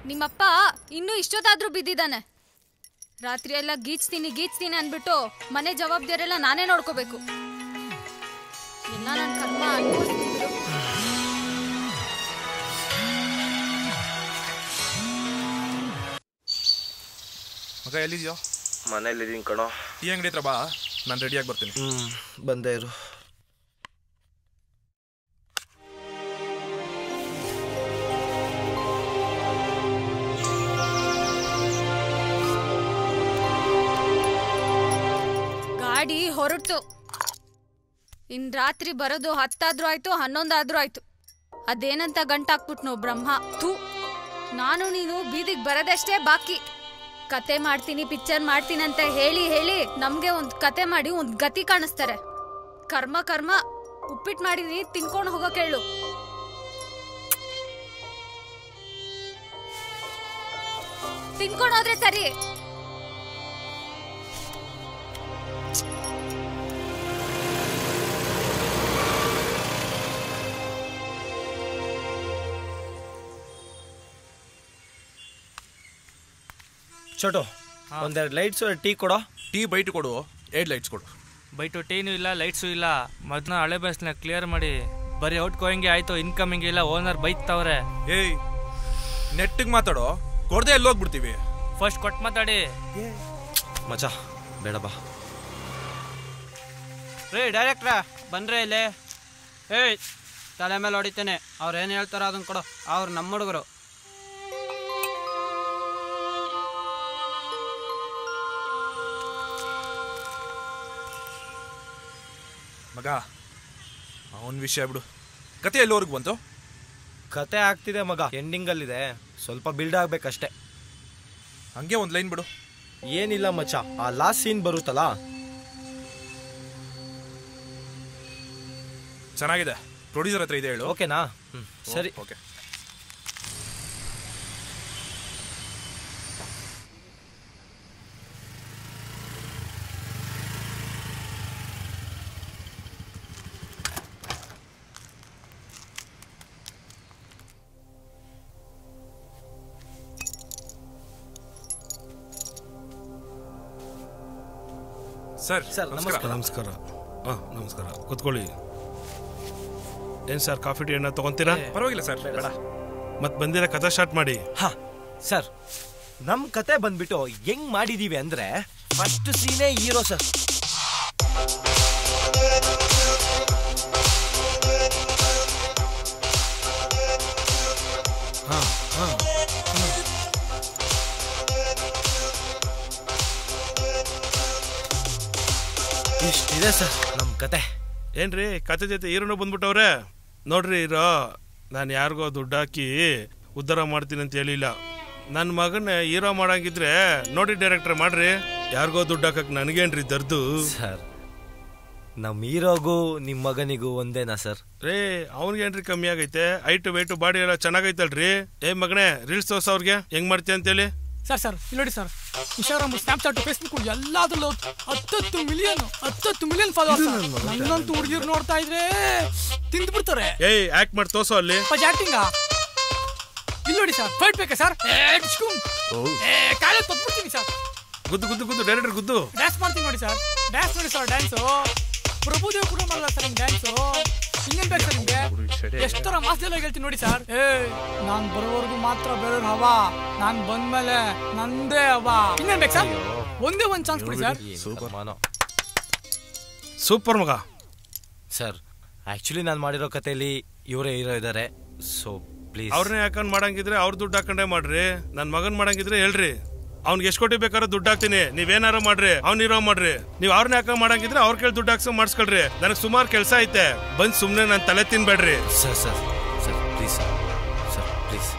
ನಿಮ್ಮಪ್ಪ ಇನ್ನೂ ಇಷ್ಟೊತ್ತಾದ್ರೂ ಬಿದ್ದಿದ್ದಾನೆ. ರಾತ್ರಿ ಎಲ್ಲ ಗೀಚ್ತೀನಿ ಅಂದ್ಬಿಟ್ಟು ಮನೆ ಜವಾಬ್ದಾರೆಲ್ಲ ನಾನೇ ನೋಡ್ಕೋಬೇಕು. ಎಲ್ಲ ನನ್ನ ಕರ್ಮ ಅನ್ಭವಿಸ್ತಿದ್ರು. ಮಗ ಎಲ್ಲಿದ್ಯೋ? ಮನೇಲಿದ್ದೀನಿ ಕಣೋ. ಟೀ ಅಂಗಡಿ ಹತ್ರ ಬಾ, ನಾನು ರೆಡಿಯಾಗಿ ಬರ್ತೀನಿ. ಬಂದೇ ಇರು. ಗಾಡಿ ಹೊರಟು ಇನ್ ರಾತ್ರಿ ಬರೋದು 10 ಆಯ್ತು 11 ಆಯ್ತು. ಅದೇನಂತ ಗಂಟಾಕ್ಬಿಟ್ನು ಬ್ರಹ್ಮ. ಥೂ, ನಾನು ನೀನು ಬೀದಿಗೆ ಬರೋದಷ್ಟೇ ಬಾಕಿ. ಕತೆ ಮಾಡ್ತೀನಿ ಪಿಕ್ಚರ್ ಮಾಡ್ತೀನಿ ಅಂತ ಹೇಳಿ ಹೇಳಿ ನಮ್ಗೆ ಒಂದ್ ಕತೆ ಮಾಡಿ ಒಂದ್ ಗತಿ ಕಾಣಿಸ್ತಾರೆ. ಕರ್ಮ ಕರ್ಮ, ಉಪ್ಪಿಟ್ಟು ಮಾಡಿದೀನಿ ತಿನ್ಕೊಂಡು ಹೋಗೋ ಕೇಳು. ತಿನ್ಕೊಂಡು ಹೋದ್ರೆ ಸರಿ. ಚೋಟು, ಒಂದೆರಡು ಲೈಟ್ಸ್ ಟೀ ಕೊಡೋ. ಟೀ ಬೈಟ್ ಕೊಡು, 8 ಲೈಟ್ಸ್ ಕೊಡು. ಬೈಟು ಟೀನು ಇಲ್ಲ, ಲೈಟ್ಸು ಇಲ್ಲ. ಮೊದಲ ಹಳೆ ಬಸ್ನ ಕ್ಲಿಯರ್ ಮಾಡಿ. ಬರೀ ಔಟ್ ಗೋಯಿಂಗ್ ಆಯ್ತು, ಇನ್ಕಮಿಂಗ್ ಇಲ್ಲ. ಓನರ್ ಬೈತವ್ರೆ. ಏಯ್, ನೆಟ್ಟಿಗೆ ಮಾತಾಡೋ, ಕೊಡದೆ ಎಲ್ಲಿ ಹೋಗ್ಬಿಡ್ತೀವಿ. ಫಸ್ಟ್ ಕೊಟ್ಟು ಮಾತಾಡಿ. ಮಚಾ ಬೇಡ ಬಾ. ರೀ ಡೈರೆಕ್ಟ್ರಾ ಬಂದ್ರೆ ಇಲ್ಲೇ. ಏಯ್, ತಲೆ ಮೇಲೆ ಹೊಡಿತೇನೆ. ಅವ್ರು ಏನು ಹೇಳ್ತಾರೋ ಅದನ್ನ ಕೊಡು. ಅವ್ರು ನಮ್ಮ ಹುಡುಗರು. ಮಗ, ಅವನ ವಿಷಯ ಬಿಡು. ಕತೆ ಎಲ್ಲಿವರೆಗೂ ಬಂತು? ಕತೆ ಆಗ್ತಿದೆ ಮಗ, ಎಂಡಿಂಗಲ್ಲಿದೆ. ಸ್ವಲ್ಪ ಬಿಲ್ಡ್ ಆಗ್ಬೇಕಷ್ಟೆ. ಹಂಗೆ ಒಂದು ಲೈನ್ ಬಿಡು. ಏನಿಲ್ಲ ಮಚ್ಚ, ಆ ಲಾಸ್ಟ್ ಸೀನ್ ಬರುತ್ತಲ್ಲ, ಚೆನ್ನಾಗಿದೆ. ಪ್ರೊಡ್ಯೂಸರ್ ಹತ್ರ ಇದೆ ಹೇಳು. ಓಕೆನಾ? ಸರಿ. ಓಕೆ. ಸರ್ ನಮಸ್ಕಾರ. ನಮಸ್ಕಾರ. ನಮಸ್ಕಾರ, ಕೂತ್ಕೊಳ್ಳಿ. ಏನು ಸರ್, ಕಾಫಿ ಟೀ ಏನಾರು ತೊಗೊತೀರಾ? ಪರವಾಗಿಲ್ಲ ಸರ್, ಬೇಡ. ಮತ್ತೆ ಬಂದಿರೋ ಕಥೆ ಸ್ಟಾರ್ಟ್ ಮಾಡಿ. ಹಾ ಸರ್, ನಮ್ ಕತೆ ಬಂದ್ಬಿಟ್ಟು ಹೆಂಗ್ ಮಾಡಿದೀವಿ ಅಂದ್ರೆ, ಫಸ್ಟ್ ಸೀನೇ ಹೀರೋ ಸರ್. ಇಷ್ಟಿದೆ ಸರ್ ನಮ್ ಕತೆ. ಏನ್ರಿ, ಕತೆ ಜೊತೆ ಹೀರೋನು ಬಂದ್ಬಿಟ್ಟವ್ರೆ ನೋಡ್ರಿ. ಹೀರೋ, ನಾನು ಯಾರಿಗೋ ದುಡ್ಡು ಹಾಕಿ ಉದ್ಧಾರ ಮಾಡ್ತೀನಿ ಅಂತ ಹೇಳಿಲ್ಲ. ನನ್ನ ಮಗನ ಹೀರೋ ಮಾಡಂಗಿದ್ರೆ ನೋಡಿ ಡೈರೆಕ್ಟರ್ ಮಾಡ್ರಿ. ಯಾರಿಗೋ ದುಡ್ಡು ಹಾಕಕ್ ನನಗೇನ್ರಿ ದರ್ದು? ಸರ್, ನಮ್ ಹೀರೋಗೂ ನಿಮ್ ಮಗನಿಗೂ ಒಂದೇನಾ ಸರ್? ರೇ, ಅವ್ನಿಗೇನ್ರಿ ಕಮ್ಮಿ ಆಗೈತೆ? ಹೈಟು ವೆಯ್ಟು ಬಾಡಿ ಎಲ್ಲ ಚೆನ್ನಾಗೈತಲ್ರಿ. ಏ ಮಗನೇ, ರೀಲ್ಸ್ ತೋರ್ಸ ಅವ್ರಿಗೆ ಹೆಂಗ್ ಮಾಡ್ತೀಯ ಅಂತೇಳಿ. ಸರ್ ಇಲ್ಲಿ ನೋಡಿ ಸರ್, ಇನ್ಸ್ಟಾಗ್ರಾಮ್, ಸ್ನ್ಯಾಪ್ಚಾಟ್, ಫೇಸ್ಬುಕ್ ಎಲ್ಲಾದ್ರಲ್ಲೂ 10 ಮಿಲಿಯನ್ ಫಾಲೋವರ್ಸ್. ನನ್ನಂತೂ ಹುಡುಗಿರು ನೋಡ್ತಾ ಇದ್ರೆ ತಿಂದು ಬಿಡ್ತಾರೆ. ಏಯ್, ಆಕ್ಟ್ ಮಾಡಿ ತೋರ್ಸೋ ಅಲ್ಲಿ. ಆಕ್ಟಿಂಗ್ ಇಲ್ಲಿ ನೋಡಿ ಸರ್. ಫೈಟ್ ಬೇಕಾ ಸರ್? ಕಾಲೇ ತಪ್ಪಿಡ್ತೀನಿ ಸರ್. ಗುದ್ದು ಡೈರೆಕ್ಟರ್ ಗುದ್ದು. ಡ್ಯಾನ್ಸ್ ಮಾಡ್ತೀನಿ ನೋಡಿ ಸರ್. ಡ್ಯಾನ್ಸು ಪ್ರಭುದೇವ್ ಕೂಡ ಮಾಡಲ್ಲ ಸರ್ ಹಿಂಗ್ ಡ್ಯಾನ್ಸು. ಇನ್ನೇನ್ ಬೇಕು ನಿಮ್ಗೆ? ಎಷ್ಟು ತರ ಮಾಸೆಲ್ಲ ಹೇಳ್ತೀನಿ ನೋಡಿ ಸರ್. ನಾನ್ ಬರೋವರೆಗೂ ಮಾತ್ರ ಬೇರೆಯವ್ರ ಹವಾ, ನಾನ್ ಬಂದ್ಮೇಲೆ ನಂದೇ ಹವಾ. ಇನ್ನೇನ್ ಬೇಕು ಸರ್? ಒಂದೇ ಒಂದ್ ಚಾನ್ಸ್ ಕೊಡಿ ಸರ್. ಸೂಪರ್ ಮಗ. ಸರ್ ಆಕ್ಚುಲಿ ನಾನು ಮಾಡಿರೋ ಕಥೆಯಲ್ಲಿ ಇವರೇ ಹೀರೋ ಇದ್ದಾರೆ. ಸೊ ಪ್ಲೀಸ್ ಅವ್ರನ್ನೇ ಹಾಕೊಂಡ್ ಮಾಡಂಗಿದ್ರೆ ಅವ್ರ ದುಡ್ಡು ಹಾಕೊಂಡೇ ಮಾಡ್ರಿ. ನನ್ ಮಗನ್ ಮಾಡಂಗಿದ್ರೆ ಹೇಳ್ರಿ, ಅವ್ನಿಗೆ ಎಷ್ಟು ಕೋಟಿ ಬೇಕಾದ್ರೂ ದುಡ್ಡು ಹಾಕ್ತೀನಿ. ನೀವೇನಾರು ಮಾಡ್ರಿ, ಅವ್ನ ಹೀರೋ ಮಾಡ್ರಿ. ನೀವ್ ಅವ್ರನ್ನ ಹಾಕೊಂಡ್ ಮಾಡಂಗಿದ್ರೆ ಅವ್ರ ಕೇಳಿ ದುಡ್ಡು ಹಾಕ್ಸೋ ಮಾಡಿಸ್ಕೊಳ್ರಿ. ನನಗೆ ಸುಮಾರು ಕೆಲಸ ಐತೆ, ಬಂದ್ ಸುಮ್ನೆ ನನ್ ತಲೆ ತಿನ್ಬೇಡ್ರಿ. Sir sir sir please sir please.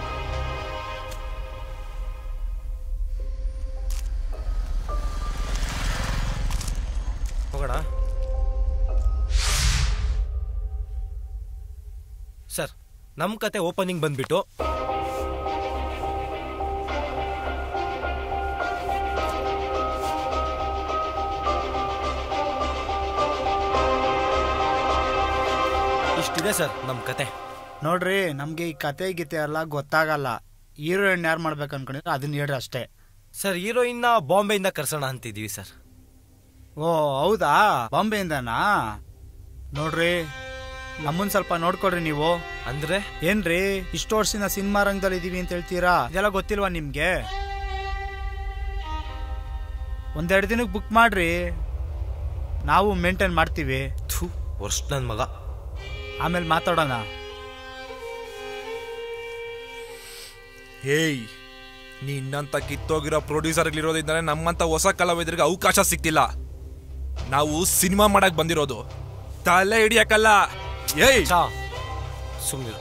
ಹೋಗೋಣ ಸರ್. ನಮ್ಮ ಕತೆ ಓಪನಿಂಗ್ ಬಂದ್ಬಿಟ್ಟು ಇಷ್ಟಿದೆ ಸರ್ ನಮ್ಮ ಕತೆ. ನೋಡ್ರಿ, ನಮ್ಗೆ ಈ ಕತೆ ಗೀತೆ ಎಲ್ಲ ಗೊತ್ತಾಗಲ್ಲ. ಹೀರೋಯಿನ್ ಯಾರು ಮಾಡ್ಬೇಕು ಅನ್ಕೊಂಡಿದ್ರೆ ಅದನ್ನ ಹೇಳ್ರಿ ಅಷ್ಟೇ. ಸರ್ ಹೀರೋಯಿನ್ನ ಬಾಂಬೆಯಿಂದ ಕರ್ಸೋಣ ಅಂತಿದೀವಿ ಸರ್. ಓ ಹೌದಾ, ಬಾಂಬೆಯಿಂದನಾ? ನೋಡ್ರಿ, ನಮ್ಮನ್ ಸ್ವಲ್ಪ ನೋಡ್ಕೊಡ್ರಿ ನೀವು. ಅಂದ್ರೆ ಏನ್ರಿ ಇಷ್ಟು ವರ್ಷದಿಂದ ಸಿನಿಮಾ ರಂಗದಲ್ಲಿ ಇದೀವಿ ಅಂತ ಹೇಳ್ತೀರಾ? ಇದೆಲ್ಲ ಗೊತ್ತಿಲ್ವಾ ನಿಮ್ಗೆ? ಒಂದೆರಡು ದಿನಕ್ಕೆ ಬುಕ್ ಮಾಡ್ರಿ, ನಾವು ಮೇಂಟೈನ್ ಮಾಡ್ತೀವಿ. ವರ್ಷ ನನ್ ಮಗ. ಆಮೇಲೆ ಮಾತಾಡೋಣ. ಹೇಯ್, ನಿನ್ನಂತ ಕಿತ್ತೋಗಿರೋ ಪ್ರೊಡ್ಯೂಸರ್ಗಳಿರೋದ್ರಿಂದಾನೆ ನಮ್ಮಂತ ಹೊಸ ಕಲಾವಿದರಿಗೆ ಅವಕಾಶ ಸಿಕ್ತಿಲ್ಲ. ನಾವು ಸಿನಿಮಾ ಮಾಡಕ್ ಬಂದಿರೋದು, ತಲೆ ಹಿಡಿಯಕ್ಕಲ್ಲ. ಏಯ್ ಸುಮ್ಮನೆ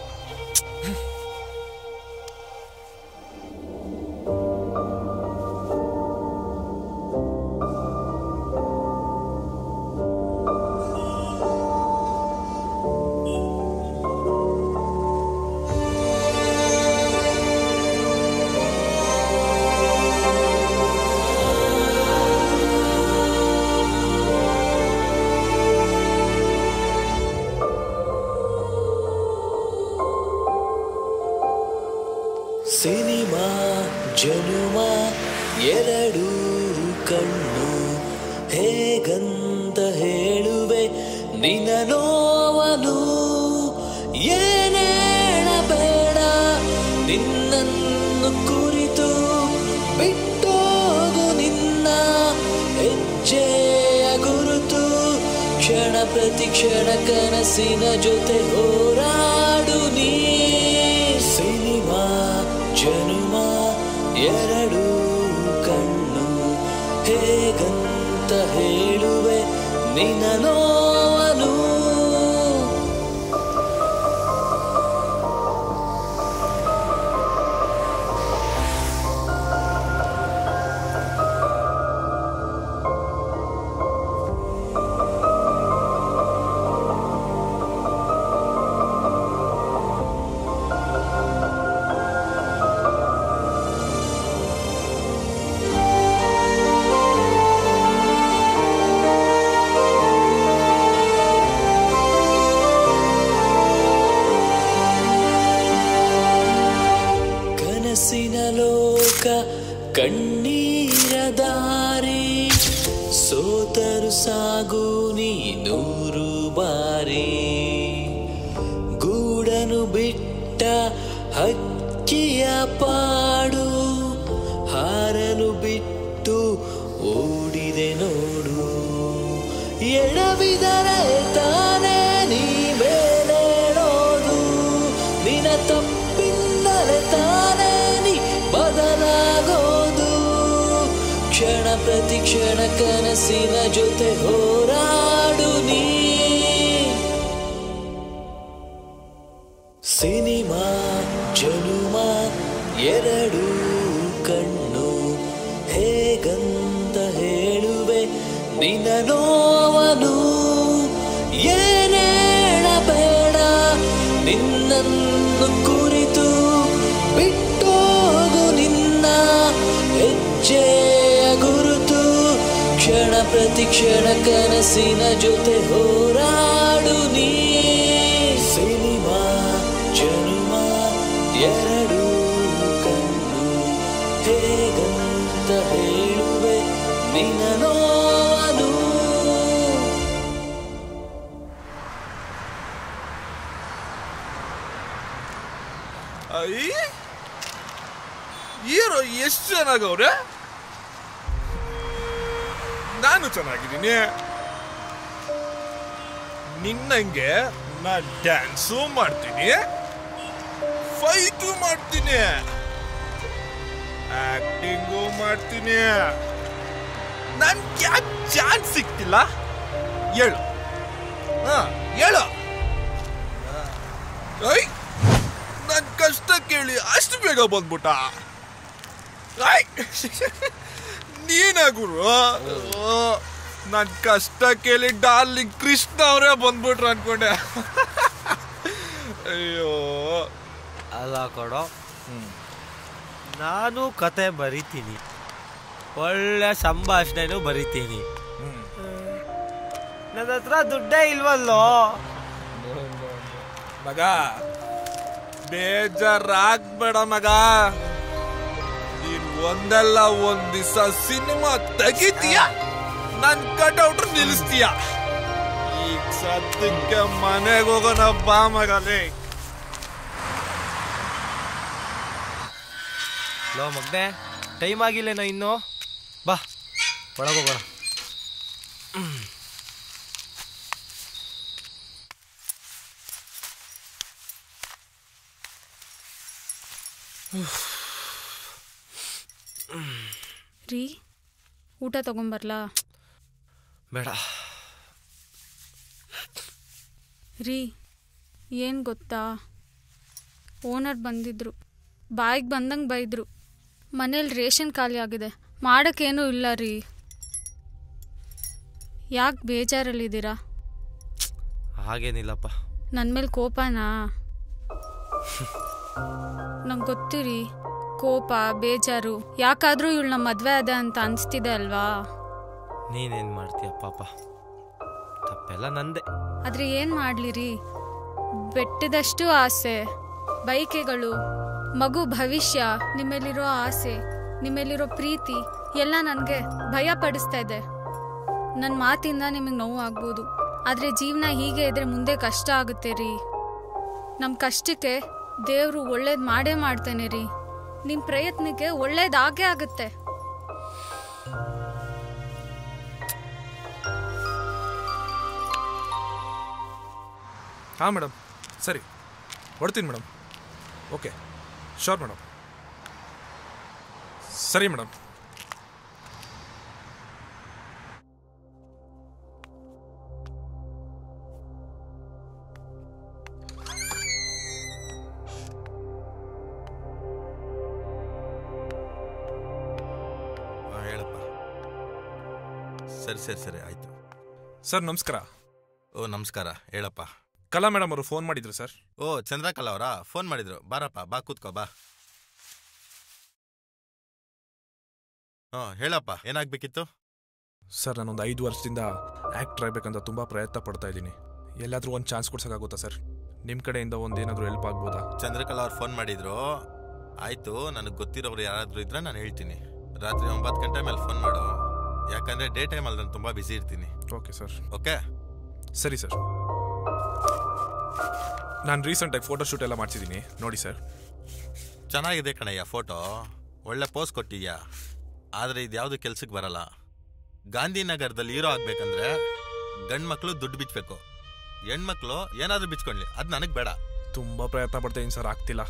ಸಿನಿಮಾ ಜನುಮ ಎರಡು ಕಣ್ಣು ಹೇಗಂತ ಹೇಳುವೆ ನಿನ್ನ ನೋವನು, ಏನೇಳಬೇಡ ನಿನ್ನನ್ನು ಕುರಿತು, ಬಿಟ್ಟೋಗು ನಿನ್ನ ಹೆಜ್ಜೆಯ ಗುರುತು, ಕ್ಷಣ ಪ್ರತಿ ಕ್ಷಣ ಕನಸಿನ ಜೊತೆ ಹೋರಾಡು ನೀ. ಸಿನಿಮಾ ಜನುಮ ಎರಡು ಕಣ್ಣು ಹೇಗಂತ ಹೇಳುವೆ ನಿನ್ನ ನೋವನು. ಲೋಕ ಕಣ್ಣೀರ ದಾರಿ, ಸೋತರು ಸಾಗು ನೀ 100 ಬಾರಿ, ಗೂಡನು ಬಿಟ್ಟ ಹಕ್ಕಿಯ ಪಾಡು, ಹಾರಲು ಬಿಟ್ಟು ಓಡಿದೆ ನೋಡು, ಎಡವಿದರೆ ತಾನೇ ನೀ ಮೇಲೇಳೋದು, ನಿನ ತಪ್ಪಿಂದಲೇ ತಾನೇ ನೀ ಬದಲಾಗೋದು, ಕ್ಷಣ ಪ್ರತಿ ಕ್ಷಣ ಕನಸಿನ ಜೊತೆ ಹೋರಾಡು ನೀ. ಸಿನಿಮಾ ಜನುಮ ಎರಡು ಕಣ್ಣು ಹೇಗಂತ ಹೇಳುವೆ ನಿನ್ನ ನೋವನು, ಏನೇಳಬೇಡ ನಿನ್ನನ್ನು ಕುರಿತು, ಬಿಟ್ಟೋಗು ನಿನ್ನ ಹೆಜ್ಜೆಯ ಗುರುತು, ಕ್ಷಣ ಪ್ರತಿ ಕ್ಷಣ ಕನಸಿನ ಜೊತೆ ಹೋರಾಡು ನೀ. ಸಿನಿಮಾ ಜನುಮ ಎರಡು ಕಣ್ಣು ಹೇಗಂತ ಹೇಳುವೆ ನಿನ್ನ ನೋವನು. ಹೀರೋ ಎಷ್ಟು ಚೆನ್ನಾಗವ್ರೆ. ನಾನು ಚೆನ್ನಾಗಿದ್ದೀನಿ. ನಿನ್ನಂಗೆ ನಾ ಡ್ಯಾನ್ಸು ಮಾಡ್ತೀನಿ, ಫೈಟು ಮಾಡ್ತೀನಿ, ಆಕ್ಟಿಂಗು ಮಾಡ್ತೀನಿ. ನನ್ಗೆ ಯಾಕೆ ಚಾನ್ಸ್ ಸಿಗ್ತಿಲ್ಲ ಹೇಳು? ಹೇಳು. ನನ್ ಕಷ್ಟ ಕೇಳಿ ಅಷ್ಟು ಬೇಗ ಬಂದ್ಬಿಟ್ಟ. ನೀನ ಗುರು, ನನ್ ಕಷ್ಟ ಕೇಳಿ ಡಾರ್ಲಿಂಗ್ ಕೃಷ್ಣ ಅವರೇ ಬಂದ್ಬಿಟ್ರು ಅನ್ಕೊಂಡೆ. ಅಯ್ಯೋ ಅಲ್ಲ ಕೊಡೋ, ನಾನು ಕತೆ ಬರಿತೀನಿ, ಒಳ್ಳೆ ಸಂಭಾಷಣೆನೂ ಬರಿತೀನಿ. ನನ್ನ ಹತ್ರ ದುಡ್ಡೇ ಇಲ್ವಲ್ಲೋ ಮಗ. ಬೇಜಾರಾಗ್ಬೇಡ ಮಗ, ನೀನ್ ಒಂದಲ್ಲ ಒಂದ್ ದಿವಸ ಸಿನಿಮಾ ತೆಗಿತೀಯ, ನನ್ ಕಟೌಟ್ ನಿಲ್ಲಿಸ್ತೀಯ. ಈಗ ಸದ್ಯಕ್ಕೆ ಮನೆಗೆ ಹೋಗೋಣ ಬಾ ಮಗಲೇ. ಲೋ ಮಗ್ನೆ, ಟೈಮ್ ಆಗಿಲ್ಲೇನೋ ಇನ್ನು, ಬಾ ಒಳಗೋಗೋಣ. ರೀ, ಊಟ ತಗೊಂಬರ್ಲಾ? ಬೇಡ ರೀ, ಏನು ಗೊತ್ತಾ, ಓನರ್ ಬಂದಿದ್ರು, ಬಾಯಿಗೆ ಬಂದಂಗೆ ಬೈದರು. ಮನೇಲಿ ರೇಷನ್ ಖಾಲಿ ಆಗಿದೆ, ಮಾಡೋಕ್ಕೇನೂ ಇಲ್ಲ ರೀ. ಯಾಕೆ ಬೇಜಾರಲ್ಲಿದ್ದೀರಾ? ಹಾಗೇನಿಲ್ಲಪ್ಪ. ನನ್ನ ಮೇಲೆ ಕೋಪನಾ? ನಂಗೆ ಗೊತ್ತಿರಿ, ಕೋಪ ಬೇಜಾರು ಯಾಕಾದರೂ ಇವಳು ನಮ್ಮ ಮದುವೆ ಅದ ಅಂತ ಅನಿಸ್ತಿದೆ ಅಲ್ವಾ? ನೀನೇನು ಮಾಡ್ತೀಯ ಪಾಪ, ತಪ್ಪೆಲ್ಲ ನಂದೆ. ಆದರೆ ಏನು ಮಾಡಲಿರಿ, ಬೆಟ್ಟದಷ್ಟು ಆಸೆ, ಬೈಕೆಗಳು, ಮಗು ಭವಿಷ್ಯ, ನಿಮ್ಮೇಲಿರೋ ಆಸೆ, ನಿಮ್ಮೇಲಿರೋ ಪ್ರೀತಿ ಎಲ್ಲ ನನಗೆ ಭಯ ಪಡಿಸ್ತಾ ಇದೆ. ನನ್ನ ಮಾತಿಂದ ನಿಮಗೆ ನೋವು ಆಗ್ಬೋದು, ಆದರೆ ಜೀವನ ಹೀಗೆ ಇದ್ರೆ ಮುಂದೆ ಕಷ್ಟ ಆಗುತ್ತೆ ರೀ. ನಮ್ಮ ಕಷ್ಟಕ್ಕೆ ದೇವರು ಒಳ್ಳೇದು ಮಾಡೇ ಮಾಡ್ತಾನೆ ರೀ. ನಿಮ್ಮ ಪ್ರಯತ್ನಕ್ಕೆ ಒಳ್ಳೇದಾಗೇ ಆಗುತ್ತೆ. ಹಾಂ ಮೇಡಮ್, ಸರಿ ಹೊಡ್ತೀನಿ ಮೇಡಮ್. Okay, sure madam. ಸರಿ ಮೇಡಮ್. ಹೇಳಪ್ಪ. ಸರಿ ಸರಿ ಸರಿ ಆಯಿತು. ಸರ್ ನಮಸ್ಕಾರ. ಓ ನಮಸ್ಕಾರ, ಹೇಳಪ್ಪ. ಕಲಾ ಮೇಡಮ್ ಅವರು ಫೋನ್ ಮಾಡಿದ್ರು ಸರ್. ಓ ಚಂದ್ರಕಲಾ ಅವರಾ ಫೋನ್ ಮಾಡಿದ್ರು. ಬಾರಪ್ಪ, ಬಾ ಕೂತ್ಕೋ ಬಾ. ಹೇಳಪ್ಪ, ಏನಾಗಬೇಕಿತ್ತು? ಸರ್ ನಾನೊಂದು 5 ವರ್ಷದಿಂದ ಆ್ಯಕ್ಟ್ರ್ ಆಗಬೇಕಂತ ತುಂಬ ಪ್ರಯತ್ನ ಪಡ್ತಾ ಇದ್ದೀನಿ. ಎಲ್ಲಾದರೂ ಒಂದು ಚಾನ್ಸ್ ಕೊಡ್ಸೋಕ್ಕಾಗುತ್ತಾ ಸರ್? ನಿಮ್ಮ ಕಡೆಯಿಂದ ಒಂದು ಏನಾದರೂ ಹೆಲ್ಪ್ ಆಗ್ಬೋದಾ? ಚಂದ್ರಕಲಾ ಅವ್ರು ಫೋನ್ ಮಾಡಿದ್ರು. ಆಯಿತು, ನನಗೆ ಗೊತ್ತಿರೋರು ಯಾರಾದರೂ ಇದ್ರೆ ನಾನು ಹೇಳ್ತೀನಿ. ರಾತ್ರಿ 9 ಗಂಟೆ ಮೇಲೆ ಫೋನ್ ಮಾಡು, ಯಾಕಂದರೆ ಡೇ ಟೈಮಲ್ಲಿ ನಾನು ತುಂಬ ಬ್ಯುಸಿ ಇರ್ತೀನಿ. Okay sir. ಓಕೆ ಸರಿ ಸರ್. ನಾನು ರೀಸೆಂಟಾಗಿ ಫೋಟೋ ಶೂಟ್ ಎಲ್ಲ ಮಾಡ್ಸಿದ್ದೀನಿ, ನೋಡಿ ಸರ್. ಚೆನ್ನಾಗಿದೆ ಕಣಯ್ಯ ಫೋಟೋ, ಒಳ್ಳೆ ಪೋಸ್ ಕೊಟ್ಟಿದ್ಯಾ. ಆದರೆ ಇದು ಯಾವುದು ಕೆಲ್ಸಕ್ಕೆ ಬರಲ್ಲ. ಗಾಂಧಿನಗರದಲ್ಲಿ ಹೀರೋ ಆಗ್ಬೇಕಂದ್ರೆ ಗಂಡು ಮಕ್ಕಳು ದುಡ್ಡು ಬಿಚ್ಚಬೇಕು, ಹೆಣ್ಮಕ್ಳು ಏನಾದರೂ ಬಿಚ್ಕೊಳ್ಳಿ, ಅದು ನನಗೆ ಬೇಡ. ತುಂಬ ಪ್ರಯತ್ನ ಪಡ್ತೀನಿ ಸರ್, ಆಗ್ತಿಲ್ಲ.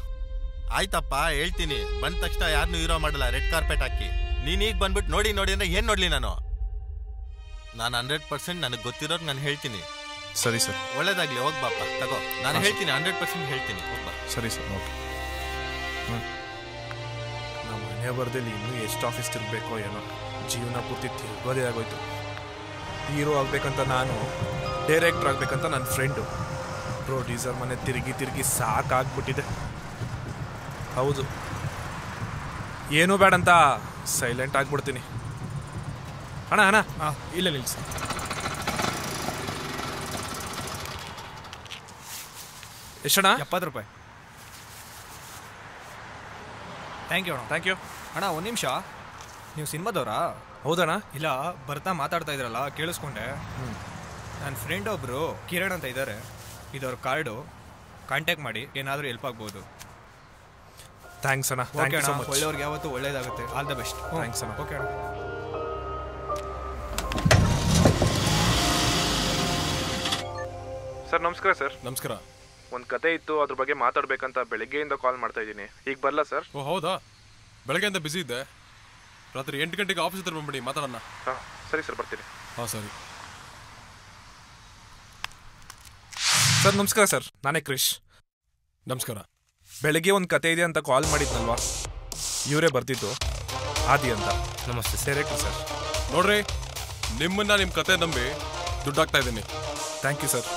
ಆಯ್ತಪ್ಪ, ಹೇಳ್ತೀನಿ. ಬಂದ ತಕ್ಷಣ ಯಾರನ್ನೂ ಹೀರೋ ಮಾಡಲ್ಲ, ರೆಡ್ ಕಾರ್ಪೆಟ್ ಹಾಕಿ. ನೀನೀಗ ಬಂದ್ಬಿಟ್ಟು ನೋಡಿ ನೋಡಿ ಅಂದ್ರೆ ಏನು ನೋಡಲಿ? ನಾನು 100% ನನಗೆ ಗೊತ್ತಿರೋರು ನಾನು ಹೇಳ್ತೀನಿ. ಸರಿ ಸರ್. ಒಳ್ಳೇದಾಗ್ಲಿ, ಹೋಗ್ಬಾಪ್ಪ, ತಗೋ. ನಾನು ಹೇಳ್ತೀನಿ, 100% ಹೇಳ್ತೀನಿ, ಹೋಗ್ಬಾ. ಸರಿ ಸರ್, ಓಕೆ. ನಮ್ಮ ಮನೆ ಬರ್ದಲ್ಲಿ ಇನ್ನೂ ಎಷ್ಟು ಆಫೀಸ್ ತಿರ್ಗಬೇಕೋ ಏನೋ, ಜೀವನ ಪೂರ್ತಿ ತಿರ್ಗೋದೇ ಆಗೋಯ್ತು. ಹೀರೋ ಆಗ್ಬೇಕಂತ ನಾನು, ಡೈರೆಕ್ಟ್ರ್ ಆಗ್ಬೇಕಂತ ನನ್ನ ಫ್ರೆಂಡು, ಪ್ರೊಡ್ಯೂಸರ್ ಮನೆ ತಿರುಗಿ ತಿರುಗಿ ಸಾಕಾಗ್ಬಿಟ್ಟಿದೆ. ಹೌದು, ಏನೂ ಬೇಡಂತ ಸೈಲೆಂಟ್ ಆಗ್ಬಿಡ್ತೀನಿ. ಅಣ್ಣ ಅಣ್ಣ, ಇಲ್ಲ ನಿಲ್ಸಿ. ಎಷ್ಟಣ್ಣ? 70 ರೂಪಾಯಿ. ಥ್ಯಾಂಕ್ ಯು ಅಣ್ಣ. ಥ್ಯಾಂಕ್ ಯು ಅಣ್ಣ, ಒಂದು ನಿಮಿಷ. ನೀವು ಸಿನಿಮಾದವರಾ? ಹೌದಣ್ಣ. ಇಲ್ಲ, ಬರ್ತಾ ಮಾತಾಡ್ತಾ ಇದ್ರಲ್ಲ, ಕೇಳಿಸ್ಕೊಂಡೆ. ನನ್ನ ಫ್ರೆಂಡ್ ಒಬ್ಬರು ಕಿರಣ್ ಅಂತ ಇದ್ದಾರೆ, ಇದವ್ರ ಕಾರ್ಡು, ಕಾಂಟ್ಯಾಕ್ಟ್ ಮಾಡಿ, ಏನಾದರೂ ಹೆಲ್ಪ್ ಆಗ್ಬೋದು. ಥ್ಯಾಂಕ್ಸ್ ಅಣ್ಣ, ಥ್ಯಾಂಕ್ ಯು ಸೊ ಮಚ್. ಒಳ್ಳೆಯವ್ರಿಗೆ ಯಾವತ್ತೂ ಒಳ್ಳೇದಾಗುತ್ತೆ. All the best. ಥ್ಯಾಂಕ್ಸ್ ಅಣ್ಣ. ಓಕೆ ಅಣ್ಣ. ಸರ್ ನಮಸ್ಕಾರ. ಸರ್ ನಮಸ್ಕಾರ. ಒಂದು ಕತೆ ಇತ್ತು, ಅದ್ರ ಬಗ್ಗೆ ಮಾತಾಡ್ಬೇಕಂತ ಬೆಳಗ್ಗೆಯಿಂದ ಕಾಲ್ ಮಾಡ್ತಾ ಇದ್ದೀನಿ. ಈಗ ಬರಲ್ಲ ಸರ್? ಓ ಹೌದಾ, ಬೆಳಗ್ಗೆಯಿಂದ ಬಿಸಿ ಇದ್ದೆ. ರಾತ್ರಿ 8 ಗಂಟೆಗೆ ಆಫೀಸ್ ಹತ್ರ ಬಂದ್ಬಿಡಿ, ಮಾತಾಡೋಣ. ಹಾಂ ಸರಿ ಸರ್, ಬರ್ತೀನಿ. ಹಾಂ ಸರಿ. ಸರ್ ನಮಸ್ಕಾರ ಸರ್, ನಾನೇ ಕ್ರಿಶ್. ನಮಸ್ಕಾರ. ಬೆಳಗ್ಗೆ ಒಂದು ಕತೆ ಇದೆ ಅಂತ ಕಾಲ್ ಮಾಡಿದ್ನಲ್ವಾ, ಇವರೇ ಬರ್ತಿದ್ದು, ಆದಿ ಅಂತ. ನಮಸ್ತೆ ಡೈರೆಕ್ಟರ್ ಸರ್. ನೋಡ್ರಿ, ನಿಮ್ಮನ್ನ ನಿಮ್ಮ ಕತೆ ನಂಬಿ ದುಡ್ಡಾಗ್ತಾ ಇದ್ದೀನಿ. Thank you sir.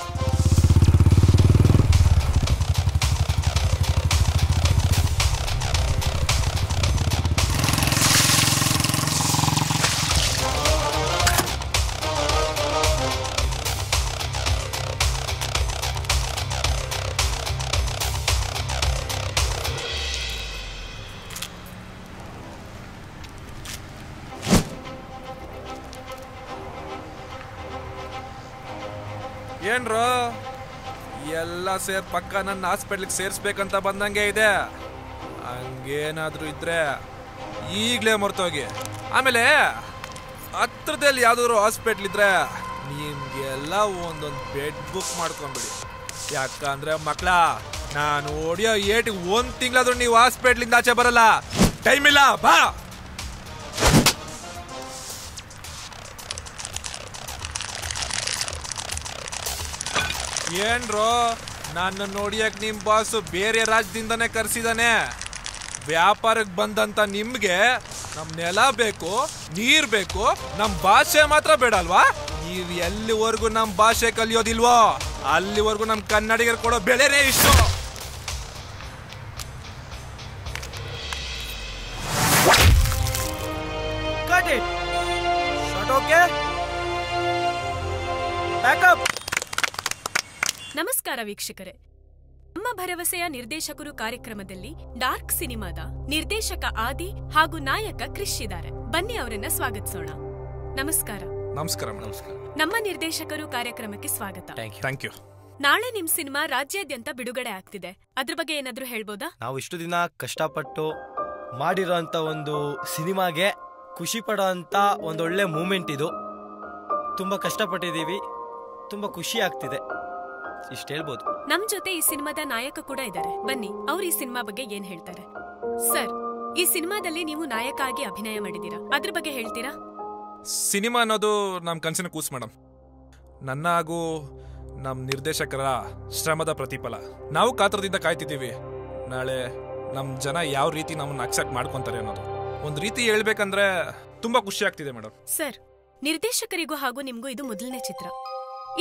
ಏನ್ರೋ ಎಲ್ಲ ಸೇರ್ ಪಕ್ಕ ನನ್ನ ಹಾಸ್ಪಿಟ್ಲಿಗೆ ಸೇರಿಸ್ಬೇಕಂತ ಬಂದಂಗೆ ಇದೆ. ಹಂಗೇನಾದ್ರೂ ಇದ್ರೆ ಈಗಲೇ ಮರ್ತೋಗಿ. ಆಮೇಲೆ ಹತ್ರದಲ್ಲಿ ಯಾವ್ದಾದ್ರು ಹಾಸ್ಪಿಟ್ಲ್ ಇದ್ರೆ ನಿಮ್ಗೆಲ್ಲ ಒಂದೊಂದು ಬೆಡ್ ಬುಕ್ ಮಾಡ್ಕೊಂಬಿಡಿ. ಯಾಕಂದ್ರೆ ಮಕ್ಕಳ, ನಾನು ಹೊಡಿಯೋ ಏಟಿಗೆ 1 ತಿಂಗಳಾದ್ರೂ ನೀವು ಹಾಸ್ಪಿಟ್ಲಿಂದ ಆಚೆ ಬರಲ್ಲ. ಟೈಮ್ ಇಲ್ಲ, ಬಾ. ಏನ್ರೋ ನನ್ನ ನೋಡಿಯಕ್ ನಿಮ್ ಬಾಸು ಬೇರೆ ರಾಜ್ಯದಿಂದನೇ ಕರ್ಸಿದಾನೆ. ವ್ಯಾಪಾರಕ್ಕೆ ಬಂದಂತ ನಿಮ್ಗೆ ನಮ್ ನೆಲ ಬೇಕು, ನೀರ್ ಬೇಕು, ನಮ್ ಭಾಷೆ ಮಾತ್ರ ಬೇಡ ಅಲ್ವಾ? ನೀವ್ ಎಲ್ಲಿವರೆಗೂ ನಮ್ ಭಾಷೆ ಕಲಿಯೋದಿಲ್ವೋ ಅಲ್ಲಿವರೆಗೂ ನಮ್ ಕನ್ನಡಿಗರು ಕೊಡೋ ಬೆಲೆನೇ ಇಷ್ಟು. ನಮಸ್ಕಾರ ವೀಕ್ಷಕರೇ, ನಮ್ಮ ಭರವಸೆಯ ನಿರ್ದೇಶಕರು ಕಾರ್ಯಕ್ರಮದಲ್ಲಿ ಡಾರ್ಕ್ ಸಿನಿಮಾದ ನಿರ್ದೇಶಕ ಆದಿ ಹಾಗೂ ನಾಯಕ ಕ್ರಿಶ್ ಇದ್ದಾರೆ. ಬನ್ನಿ ಅವರನ್ನ ಸ್ವಾಗತಿಸೋಣ. ನಮಸ್ಕಾರ. ನಮಸ್ಕಾರ. ನಮಸ್ಕಾರ. ನಮ್ಮ ನಿರ್ದೇಶಕರು ಕಾರ್ಯಕ್ರಮಕ್ಕೆ ಸ್ವಾಗತ. Thank you. ನಾಳೆ ನಿಮ್ ಸಿನಿಮಾ ರಾಜ್ಯಾದ್ಯಂತ ಬಿಡುಗಡೆ ಆಗ್ತಿದೆ, ಅದ್ರ ಬಗ್ಗೆ ಏನಾದ್ರೂ ಹೇಳ್ಬೋದಾ? ನಾವು ಇಷ್ಟು ದಿನ ಕಷ್ಟಪಟ್ಟು ಮಾಡಿರೋಂಥ ಒಂದು ಸಿನಿಮಾಗೆ ಖುಷಿ ಪಡೋ ಅಂತ ಒಂದೊಳ್ಳೆ ಮೂಮೆಂಟ್ ಇದು. ತುಂಬ ಕಷ್ಟಪಟ್ಟಿದ್ದೀವಿ, ತುಂಬ ಖುಷಿ ಆಗ್ತಿದೆ, ಇಷ್ಟು ಹೇಳ್ಬೋದು. ನಮ್ ಜೊತೆ ಈ ಸಿನಿಮಾದ ನಾಯಕ ಕೂಡ ಇದ್ದಾರೆ. ಬನ್ನಿ ಅವ್ರು ಈ ಸಿನಿಮಾ ಬಗ್ಗೆ ಏನ್ ಹೇಳ್ತಾರೆ. ಸರ್, ಈ ಸಿನಿಮಾದಲ್ಲಿ ನೀವು ನಾಯಕ ಆಗಿ ಅಭಿನಯ ಮಾಡಿದೀರಾ, ಅದ್ರ ಬಗ್ಗೆ ಹೇಳ್ತೀರಾ? ಸಿನಿಮಾ ಅನ್ನೋದು ನಮ್ ಕನಸಿನ ಕೂಸು ಮೇಡಮ್. ನನ್ನ ಹಾಗೂ ನಮ್ ನಿರ್ದೇಶಕರ ಶ್ರಮದ ಪ್ರತಿಫಲ. ನಾವು ಕಾತರದಿಂದ ಕಾಯ್ತಿದ್ದೀವಿ ನಾಳೆ ನಮ್ ಜನ ಯಾವ ರೀತಿ ನಮ್ಮನ್ನ ಅಕ್ಸೆಪ್ಟ್ ಮಾಡ್ಕೊಂತಾರೆ ಅನ್ನೋದು. ಒಂದ್ ರೀತಿ ಹೇಳ್ಬೇಕಂದ್ರೆ ತುಂಬಾ ಖುಷಿ ಆಗ್ತಿದೆ ಮೇಡಮ್. ಸರ್, ನಿರ್ದೇಶಕರಿಗೂ ಹಾಗೂ ನಿಮ್ಗೂ ಇದು ಮೊದಲನೇ ಚಿತ್ರ.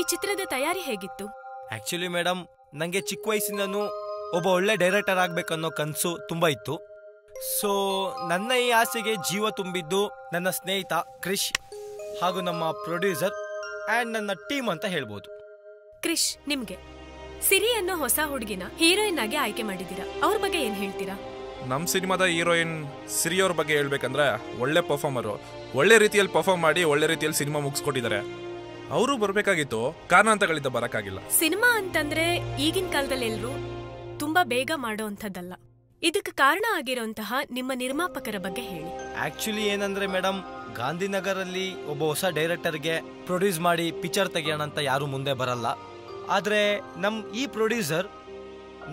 ಈ ಚಿತ್ರದ ತಯಾರಿ ಹೇಗಿತ್ತು? ಆಕ್ಚುಲಿ ಮೇಡಮ್, ನನಗೆ ಚಿಕ್ಕ ವಯಸ್ಸಿಂದನೂ ಒಬ್ಬ ಒಳ್ಳೆ ಡೈರೆಕ್ಟರ್ ಆಗ್ಬೇಕನ್ನೋ ಕನಸು ತುಂಬ ಇತ್ತು. ಸೊ ನನ್ನ ಈ ಆಸೆಗೆ ಜೀವ ತುಂಬಿದ್ದು ನನ್ನ ಸ್ನೇಹಿತ ಕ್ರಿಶ್ ಹಾಗೂ ನಮ್ಮ ಪ್ರೊಡ್ಯೂಸರ್ ಆ್ಯಂಡ್ ನನ್ನ ಟೀಮ್ ಅಂತ ಹೇಳ್ಬೋದು. ಕ್ರಿಶ್, ನಿಮ್ಗೆ ಸಿರಿ ಅನ್ನೋ ಹೊಸ ಹುಡುಗಿನ ಹೀರೋಯಿನ್ ಆಗಿ ಆಯ್ಕೆ ಮಾಡಿದ್ದೀರಾ, ಅವ್ರ ಬಗ್ಗೆ ಏನ್ ಹೇಳ್ತೀರಾ? ನಮ್ ಸಿನಿಮಾದ ಹೀರೋಯಿನ್ ಸಿರಿಯವ್ರ ಬಗ್ಗೆ ಹೇಳ್ಬೇಕಂದ್ರೆ ಒಳ್ಳೆ ಪರ್ಫಾರ್ಮರು, ಒಳ್ಳೆ ರೀತಿಯಲ್ಲಿ ಪರ್ಫಾರ್ಮ್ ಮಾಡಿ ಒಳ್ಳೆ ರೀತಿಯಲ್ಲಿ ಸಿನಿಮಾ ಮುಗಿಸ್ಕೊಟ್ಟಿದ್ದಾರೆ. ಅವರು ಬರ್ಬೇಕಾಗಿತ್ತು, ಕಾರಣಾಂತರಗಳಿಂದ ಬರಕ್ಕಾಗಿಲ್ಲ. ಸಿನಿಮಾ ಅಂತಂದ್ರೆ ಈಗಿನ ಕಾಲದಲ್ಲಿ ಎಲ್ರು ತುಂಬಾ ಬೇಗ ಮಾಡೋ ಅಂಥದ್ದಲ್ಲ. ಇದಕ್ಕೆ ಕಾರಣ ಆಗಿರೋಂತಹ ನಿಮ್ಮ ನಿರ್ಮಾಪಕರ ಬಗ್ಗೆ ಹೇಳಿ. ಆಕ್ಚುಲಿ ಏನಂದ್ರೆ ಮೇಡಮ್, ಗಾಂಧಿನಗರಲ್ಲಿ ಒಬ್ಬ ಹೊಸ ಡೈರೆಕ್ಟರ್ಗೆ ಪ್ರೊಡ್ಯೂಸ್ ಮಾಡಿ ಪಿಕ್ಚರ್ ತೆಗಿಯೋಣ ಅಂತ ಯಾರು ಮುಂದೆ ಬರಲ್ಲ. ಆದರೆ ನಮ್ಮ ಈ ಪ್ರೊಡ್ಯೂಸರ್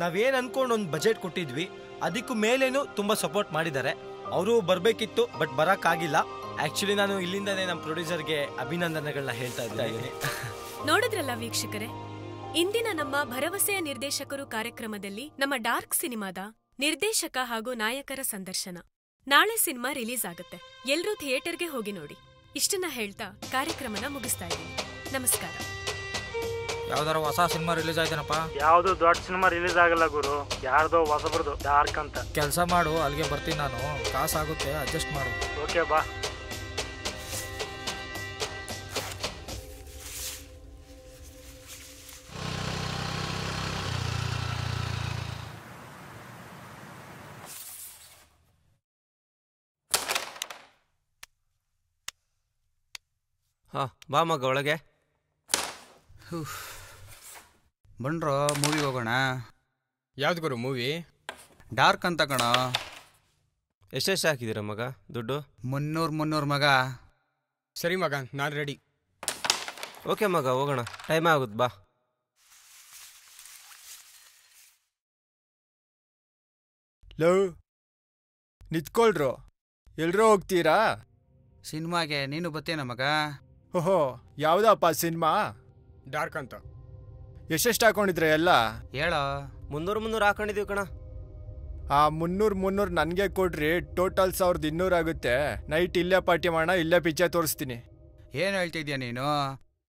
ನಾವೇನು ಅನ್ಕೊಂಡು ಒಂದು ಬಜೆಟ್ ಕೊಟ್ಟಿದ್ವಿ, ಅದಕ್ಕೂ ಮೇಲೇನು ತುಂಬ ಸಪೋರ್ಟ್ ಮಾಡಿದ್ದಾರೆ. ಅವರು ಬರಬೇಕಿತ್ತು, ಬಟ್ ಬರೋಕ್ಕಾಗಿಲ್ಲ. ಆಕ್ಚುಲಿ ನಾನು ಇಲ್ಲಿಂದನೇ ನಮ್ಮ ಪ್ರೊಡ್ಯೂಸರ್ಗೆ ಅಭಿನಂದನೆಗಳನ್ನ ಹೇಳ್ತಾ ಇದ್ದೀನಿ. ನೋಡಿದ್ರಲ್ಲ ವೀಕ್ಷಕರೇ, ಇಂದಿನ ನಮ್ಮ ಭರವಸೆಯ ನಿರ್ದೇಶಕರು ಕಾರ್ಯಕ್ರಮದಲ್ಲಿ ನಮ್ಮ ಡಾರ್ಕ್ ಸಿನಿಮಾದ ನಿರ್ದೇಶಕ ಹಾಗೂ ನಾಯಕರ ಸಂದರ್ಶನ. ನಾಳೆ ಸಿನಿಮಾ ರಿಲೀಸ್ ಆಗುತ್ತೆ, ಎಲ್ರೂ ಥಿಯೇಟರ್ಗೆ ಹೋಗಿ ನೋಡಿ. ಇಷ್ಟನ್ನ ಹೇಳ್ತಾ ಕಾರ್ಯಕ್ರಮನ ಮುಗಿಸ್ತಾ ಇದ್ದೀನಿ. ನಮಸ್ಕಾರ. ಯಾವ್ದಾರ ಹೊಸ ಸಿನಿಮಾ ರಿಲೀಸ್ ಆಯ್ತೇನಪ್ಪ? ಯಾವ್ದು ದೊಡ್ಡ ಸಿನಿಮಾ ರಿಲೀಸ್ ಆಗಲ್ಲ ಗುರು, ಯಾರ್ದೋ ಹೊಸಬ್ರದು ಡಾರ್ಕ್ ಅಂತ. ಕೆಲಸ ಮಾಡು, ಅಲ್ಲಿಗೆ ಬರ್ತೀನಿ ನಾನು, ಕಾಸಾಗುತ್ತೆ, ಅಡ್ಜಸ್ಟ್ ಮಾಡು. ಓಕೆ ಬಾ. ಬಾ ಮಗ ಒಳಗೆ. ಬನ್ರೋ ಮೂವಿ ಹೋಗೋಣ. ಯಾವ್ದು ಗುರು ಮೂವಿ? ಡಾರ್ಕ್ ಅಂತ ಕಣ. ಎಷ್ಟೆಷ್ಟು ಹಾಕಿದ್ದೀರಾ ಮಗ ದುಡ್ಡು? 300 ಮಗ. ಸರಿ ಮಗ, ನಾನು ರೆಡಿ. ಓಕೆ ಮಗ, ಹೋಗೋಣ. ಟೈಮ್ ಆಗುತ್ತೆ, ಬಾ. ಲವ್ ನಿತ್ಕೊಳ್ರು, ಎಲ್ರೂ ಹೋಗ್ತೀರಾ? ಸಿನಿಮಾಗೆ ನೀನು ಬತ್ತೇನ ಮಗ? ಓಹೋ, ಯಾವುದಪ್ಪ ಸಿನಿಮಾ? ಡಾರ್ಕ್ ಅಂತ. ಎಷ್ಟೆಷ್ಟು ಹಾಕೊಂಡಿದ್ರೆ ಎಲ್ಲ? ಹೇಳೋ. 300 ಹಾಕೊಂಡಿದೀವಿ ಕಣ. ಆ 300 ನನಗೆ ಕೊಡ್ರಿ, ಟೋಟಲ್ 1200 ಆಗುತ್ತೆ. ನೈಟ್ ಇಲ್ಲೇ ಪಾರ್ಟಿ ಮಾಡೋಣ, ಇಲ್ಲೇ ಪಿಕ್ಚರ್ ತೋರಿಸ್ತೀನಿ. ಏನು ಹೇಳ್ತಿದ್ಯಾ ನೀನು?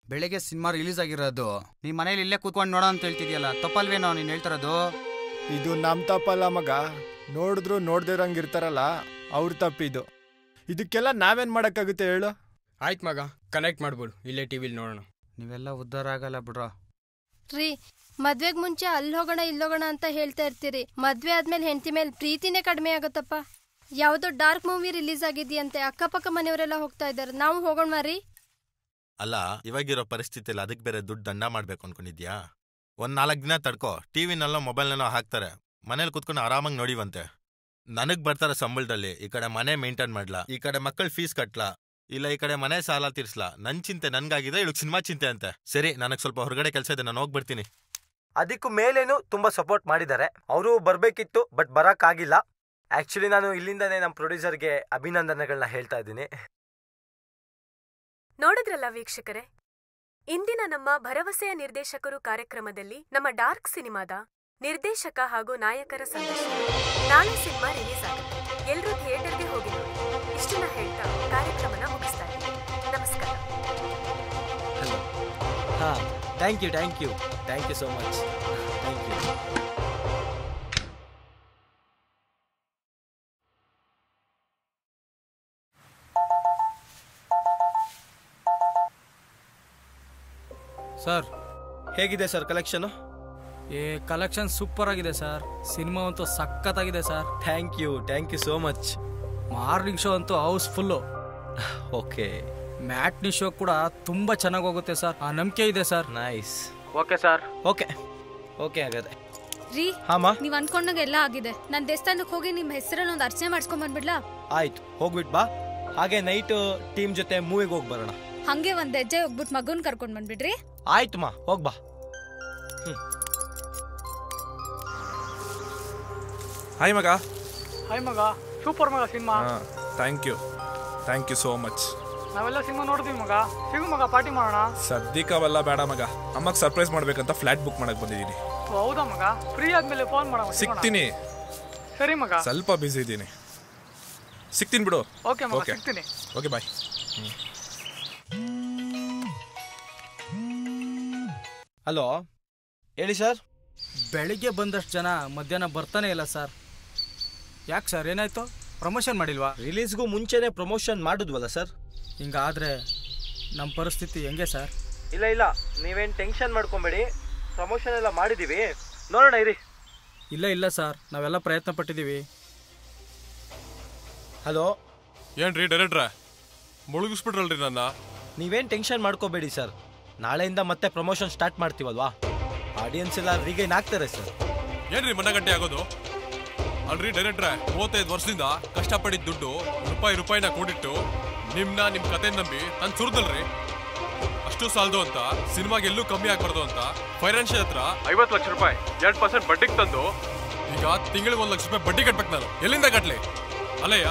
ಬೆಳಗ್ಗೆ ಸಿನಿಮಾ ರಿಲೀಸ್ ಆಗಿರೋದು, ನೀ ಮನೇಲಿ ಇಲ್ಲೇ ಕೂತ್ಕೊಂಡು ನೋಡೋ ಅಂತ ಹೇಳ್ತಿದ್ಯಲ್ಲ, ತಪ್ಪಲ್ವೇನೋ ನೀನು ಹೇಳ್ತಿರೋದು? ಇದು ನಮ್ಮ ತಪ್ಪಲ್ಲ ಮಗ, ನೋಡಿದ್ರು ನೋಡ್ದಿರಂಗಿರ್ತಾರಲ್ಲ ಅವ್ರ ತಪ್ಪಿದು. ಇದಕ್ಕೆಲ್ಲ ನಾವೇನು ಮಾಡೋಕ್ಕಾಗುತ್ತೆ ಹೇಳು? ಆಯ್ತು ಮಗ, ಕನೆಕ್ಟ್ ಮಾಡ್ಬಿಡು, ಇಲ್ಲೇ ಟಿವಿಲಿ ನೋಡೋಣ. ನೀವೆಲ್ಲ ಉದ್ಧಾರ ಆಗಲ್ಲ ಬಿಡ್ರೋ. ರೀ, ಮದ್ವೆಗ್ ಮುಂಚೆ ಅಲ್ಲಿ ಹೋಗೋಣ ಇಲ್ಲೋಗೋಣ ಅಂತ ಹೇಳ್ತಾ ಇರ್ತೀರಿ, ಮದ್ವೆ ಆದ್ಮೇಲೆ ಹೆಂಡತಿ ಮೇಲೆ ಪ್ರೀತಿನೇ ಕಡಿಮೆ ಆಗುತ್ತಪ್ಪ. ಯಾವುದೋ ಡಾರ್ಕ್ ಮೂವಿ ರಿಲೀಸ್ ಆಗಿದೆಯಂತೆ, ಅಕ್ಕಪಕ್ಕ ಮನೆಯವರೆಲ್ಲ ಹೋಗ್ತಾ ಇದ್ದಾರೆ, ನಾವು ಹೋಗೋಣ ರೀ. ಅಲ್ಲ, ಇವಾಗಿರೋ ಪರಿಸ್ಥಿತಿಯಲ್ಲಿ ಅದಕ್ಕೆ ಬೇರೆ ದುಡ್ಡು ದಂಡ ಮಾಡ್ಬೇಕು ಅನ್ಕೊಂಡಿದ್ಯಾ? 4 ದಿನ ತಡ್ಕೋ, ಟಿವಿನಲ್ಲೋ ಮೊಬೈಲ್ನಲ್ಲೋ ಹಾಕ್ತಾರೆ, ಮನೇಲಿ ಕುತ್ಕೊಂಡು ಆರಾಮಾಗಿ ನೋಡಿವಂತೆ. ನನಗ್ ಬರ್ತಾರೆ ಸಂಬಳದಲ್ಲಿ, ಈ ಕಡೆ ಮನೆ ಮೇಂಟೈನ್ ಮಾಡ್ಲಾ, ಈ ಕಡೆ ಮಕ್ಕಳ ಫೀಸ್ ಕಟ್ಲಾ, ಇಲ್ಲ ಈ ಕಡೆ ಮನೆ ಸಾಲ ತೀರ್ಸ್ಲಾ. ನನ್ ಚಿಂತೆ ನನ್ಗಾಗಿದೆ, ಇವಳು ಸಿನಿಮಾ ಚಿಂತೆ ಅಂತೆ. ಸರಿ, ನನಗ್ ಸ್ವಲ್ಪ ಹೊರಗಡೆ ಕೆಲಸ ಇದೆ, ನಾನು ಹೋಗ್ಬಿಡ್ತೀನಿ. ಅದಕ್ಕೂ ಮೇಲೇನು ತುಂಬಾ ಸಪೋರ್ಟ್ ಮಾಡಿದ್ದಾರೆ. ಅವರು ಬರ್ಬೇಕಿತ್ತು, ಬಟ್ ಬರಕ್ಕಾಗಿಲ್ಲ. ಆಕ್ಚುಲಿ ನಾನು ಇಲ್ಲಿಂದಾನೇ ನಮ್ಮ ಪ್ರೊಡ್ಯೂಸರ್ಗೆ ಅಭಿನಂದನೆಗಳನ್ನ ಹೇಳ್ತಾ ಇದ್ದೀನಿ. ನೋಡಿದ್ರಲ್ಲ ವೀಕ್ಷಕರೇ, ಇಂದಿನ ನಮ್ಮ ಭರವಸೆಯ ನಿರ್ದೇಶಕರು ಕಾರ್ಯಕ್ರಮದಲ್ಲಿ ನಮ್ಮ ಡಾರ್ಕ್ ಸಿನಿಮಾದ ನಿರ್ದೇಶಕ ಹಾಗೂ ನಾಯಕರ ಸಂದರ್ಶನ. ನಾಳೆ ಸಿನಿಮಾ ರಿಲೀಸ್ ಆಗುತ್ತೆ, ಎಲ್ಲರೂ ಥಿಯೇಟರ್ಗೆ ಹೋಗಿ ನೋಡಿ. ಇಷ್ಟನ್ನ ಹೇಳ್ತಾ ಕಾರ್ಯಕ್ರಮನ ಮುಗಿಸ್ತಾ ಇದ್ದೀನಿ. ನಮಸ್ಕಾರ. ಹಾ, thank you so much. Thank you. Sir, ಹೇಗಿದೆ ಸರ್ ಕಲೆಕ್ಷನ್? ಕಲೆಕ್ಷನ್ ಸೂಪರ್ ಆಗಿದೆ ಸರ್. ಸಿನಿಮಾ ಅಂತೂ ಸಖತ್ತಾಗಿದೆ sir. Thank you so much. Morning show ಅಂತೂ ಹೌಸ್ಫುಲ್ಲು. ಓಕೆ. ಮ್ಯಾಟ್ನಿ ಶೋ ಕೂಡ ತುಂಬಾ ಚೆನ್ನಾಗಿ ಹೋಗುತ್ತೆ ಸರ್, ಆ ನಂಬಿಕೆ ಇದೆ sir. Nice. Okay sir. Okay ಹಾಗಾದ್ರೆ. ರೀ, ಹಾಮ, ನೀವ್ ಅನ್ಕೊಂಡಂಗೆ ಎಲ್ಲ ಆಗಿದೆ. ನಾನ್ ದೇವಸ್ಥಾನಕ್ಕೆ ಹೋಗಿ ನಿಮ್ ಹೆಸರಲ್ಲಿ ಒಂದು ಅರ್ಚನೆ ಮಾಡ್ಸ್ಕೊಂಡ್ ಬಂದ್ಬಿಡ್ಲಾ? ಆಯ್ತು, ಹೋಗ್ಬಿಟ್ ಬಾ. ಹಾಗೆ ನೈಟ್ ಟೀಮ್ ಜೊತೆ ಮೂವಿಗೆ ಹೋಗಿ ಬರೋಣ. ಹಂಗೆ ಒಂದ್ ಹೆಜ್ಜೆ ಹೋಗ್ಬಿಟ್ಟು ಮಗುನ್ ಕರ್ಕೊಂಡ್ ಬಂದ್ಬಿಡ್ರಿ. ಆಯ್ತು ಮಾ, ಹೋಗ್ಬಾ. ಹಾಯ್ ಮಗ. ಹಾಯ್ ಮಗ, ಸೂಪರ್ ಮಗ cinema. Thank you so much. ನಾವೆಲ್ಲ ಸಿನಿಮಾ ನೋಡಿದ್ವಿ ಮಗ, ಸಿಗು ಮಗ, ಪಾರ್ಟಿ ಮಾಡೋಣ. ಸದ್ಯಕ್ಕೆ ಅವೆಲ್ಲ ಬೇಡ ಮಗ, ಅಮ್ಮಗ್ ಸರ್ಪ್ರೈಸ್ ಮಾಡ್ಬೇಕಂತ ಫ್ಲಾಟ್ ಬುಕ್ ಮಾಡಕ್ ಬಂದಿದ್ದೀನಿ. ಹೌದಾ ಮಗ? ಫ್ರೀ ಆದ್ಮೇಲೆ ಫೋನ್ ಮಾಡೋಣ. ಸಿಗ್ತೀನಿ. ಸರಿ ಮಗ, ಸ್ವಲ್ಪ ಬಿಸಿ ಇದ್ದೀನಿ, ಸಿಗ್ತೀನಿ ಬಿಡು. ಓಕೆ ಮಗ, ಸಿಗ್ತೀನಿ. ಓಕೆ, ಬಾಯ್. ಹಲೋ, ಹೇಳಿ ಸರ್. ಬೆಳಿಗ್ಗೆ ಬಂದಷ್ಟು ಜನ ಮಧ್ಯಾಹ್ನ ಬರ್ತಾನೆ ಇಲ್ಲ ಸರ್. ಯಾಕೆ ಸರ್, ಏನಾಯ್ತು? ಪ್ರಮೋಷನ್ ಮಾಡಿಲ್ವಾ? ರಿಲೀಸ್ಗೂ ಮುಂಚೆನೆ ಪ್ರಮೋಷನ್ ಮಾಡಿದ್ವಲ್ಲ ಸರ್. ಹಿಂಗಾದ್ರೆ ನಮ್ಮ ಪರಿಸ್ಥಿತಿ ಹೆಂಗೆ ಸರ್? ಇಲ್ಲ, ನೀವೇನು ಟೆನ್ಷನ್ ಮಾಡ್ಕೊಬೇಡಿ, ಪ್ರಮೋಷನ್ ಎಲ್ಲ ಮಾಡಿದ್ದೀವಿ, ನೋಡೋಣ ಇರಿ. ಇಲ್ಲ ಸರ್, ನಾವೆಲ್ಲ ಪ್ರಯತ್ನ ಪಟ್ಟಿದ್ದೀವಿ. ಹಲೋ, ಏನ್ರಿ ಡೈರೆಕ್ಟ್ರ, ಮುಳುಗಿಸ್ಬಿಟ್ರಲ್ರಿ ನನ್ನ? ನೀವೇನು ಟೆನ್ಷನ್ ಮಾಡ್ಕೋಬೇಡಿ ಸರ್, ನಾಳೆಯಿಂದ ಮತ್ತೆ ಪ್ರಮೋಷನ್ ಸ್ಟಾರ್ಟ್ ಮಾಡ್ತೀವಲ್ವಾ, ಆಡಿಯನ್ಸ್ ಎಲ್ಲ ರೀಗೈನ್ ಆಗ್ತಾರೆ ಸರ್. ಏನ್ರಿ ಮನ್ನಗಂಟೆ ಆಗೋದು? ಅಲ್ರಿ ಡೈರೆಕ್ಟ್ರೆ, 35 ವರ್ಷದಿಂದ ಕಷ್ಟಪಟ್ಟಿದ್ದ ದುಡ್ಡು ರೂಪಾಯಿನ ಕೂಡಿಟ್ಟು ನಿಮ್ ಕತೆ ನಂಬಿ ನಾನು ಸುರಿದಲ್ರಿ. ಅಷ್ಟು ಸಾಲದು ಅಂತ ಸಿನಿಮಾಗೆ ಎಲ್ಲೂ ಕಮ್ಮಿ ಆಗ್ಬಾರ್ದು ಅಂತ ಫೈನಾನ್ಷಿಯಲ್ ಹತ್ರ 50 ಲಕ್ಷ ರೂಪಾಯಿ 2% ಬಡ್ಡಿಗೆ ತಂದು ಈಗ ತಿಂಗಳಿಗೆ 1 ಲಕ್ಷ ರೂಪಾಯಿ ಬಡ್ಡಿ ಕಟ್ಬೇಕು. ನಾನು ಎಲ್ಲಿಂದ ಕಟ್ಲಿ? ಅಲ್ಲಯ್ಯ,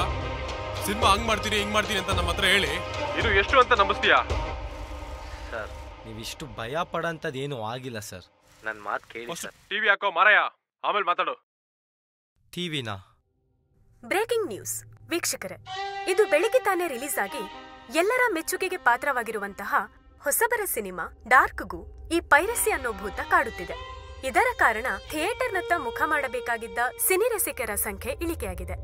ಸಿನಿಮಾ ಹಂಗ್ ಮಾಡ್ತೀನಿ ಹಿಂಗ್ ಮಾಡ್ತೀನಿ ಅಂತ ನಮ್ಮ ಹತ್ರ ಹೇಳಿ ಇದು ಎಷ್ಟು ಅಂತ ನಂಬಿಸ್ತೀಯಾ? ಸರ್, ನೀವಿಷ್ಟು ಭಯ ಪಡೋಂಥದ್ದು ಏನೂ ಆಗಿಲ್ಲ ಸರ್, ನನ್ನ ಮಾತು ಕೇಳಿ ಸರ್. ಟಿವಿ ಹಾಕೋ ಮಾರಾಯ, ಆಮೇಲೆ ಮಾತಾಡು. ಟಿವಿನಾ? ಬ್ರೇಕಿಂಗ್ ನ್ಯೂಸ್ ವೀಕ್ಷಕರೇ, ಇದು ಬೆಳಿಗ್ಗೆ ತಾನೇ ರಿಲೀಸ್ ಆಗಿ ಎಲ್ಲರ ಮೆಚ್ಚುಗೆಗೆ ಪಾತ್ರವಾಗಿರುವಂತಹ ಹೊಸಬರ ಸಿನಿಮಾ ಡಾರ್ಕ್ಗೂ ಈ ಪೈರಸಿ ಅನ್ನೋ ಭೂತ ಕಾಡುತ್ತಿದೆ. ಇದರ ಕಾರಣ ಥಿಯೇಟರ್ನತ್ತ ಮುಖ ಮಾಡಬೇಕಾಗಿದ್ದ ಸಿನಿ ರಸಿಕರ ಸಂಖ್ಯೆ ಇಳಿಕೆಯಾಗಿದೆ.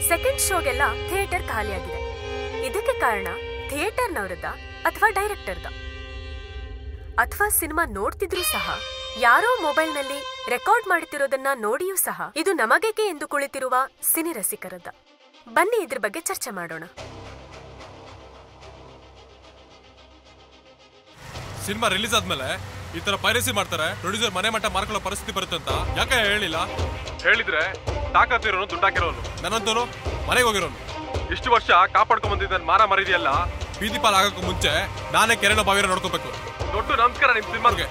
ಸೆಕೆಂಡ್ ಶೋಗೆಲ್ಲ ಥಿಯೇಟರ್ ಖಾಲಿಯಾಗಿದೆ. ಇದಕ್ಕೆ ಕಾರಣ ಥಿಯೇಟರ್ನವರದ ಅಥವಾ ಡೈರೆಕ್ಟರ್ದ ಅಥವಾ ಸಿನಿಮಾ ನೋಡ್ತಿದ್ರೂ ಸಹ ಯಾರೋ ಮೊಬೈಲ್ನಲ್ಲಿ ರೆಕಾರ್ಡ್ ಮಾಡುತ್ತಿರೋದನ್ನ ನೋಡಿಯೂ ಸಹ ಇದು ನಮಗೇಕೆ ಎಂದು ಕುಳಿತಿರುವ ಸಿನಿ ರಸಿಕರದ. ಬನ್ನಿ ಇದ್ರ ಬಗ್ಗೆ ಚರ್ಚೆ ಮಾಡೋಣ. ಸಿನಿಮಾ ರಿಲೀಸ್ ಆದ್ಮೇಲೆ ಈ ತರ ಪೈರಸಿ ಮಾಡ್ತಾರೆ, ಪ್ರೊಡ್ಯೂಸರ್ ಮನೆ ಮಟ್ಟ ಮಾರ್ಕೊಳ್ಳೋ ಪರಿಸ್ಥಿತಿ ಬರುತ್ತೆ ಅಂತ ಯಾಕೆ ಹೇಳಿಲ್ಲ? ಹೇಳಿದ್ರೆ ತಾಕತ್ತಿರೋನು ದುಡ್ಡು ಹಾಕಿರೋನು ನನ್ನಂತೋನು ಮನೆಗೆ ಹೋಗಿರೋನು ಇಷ್ಟು ವರ್ಷ ಕಾಪಾಡ್ಕೊಂಡ್ ಬಂದಿದ್ದ ಮಾನ ಮರಿದೆಯಲ್ಲ ಬೀದಿ ಪಾಲ್ ಆಗಕ್ಕೂ ಮುಂಚೆ ನಾನೇ ಕೆರೆನ ಬಾವಿನ ನೋಡ್ಕೋಬೇಕು. ದೊಡ್ಡ ನಮಸ್ಕಾರ ನಿಮ್ ಸಿನಿಮಾಗೆ.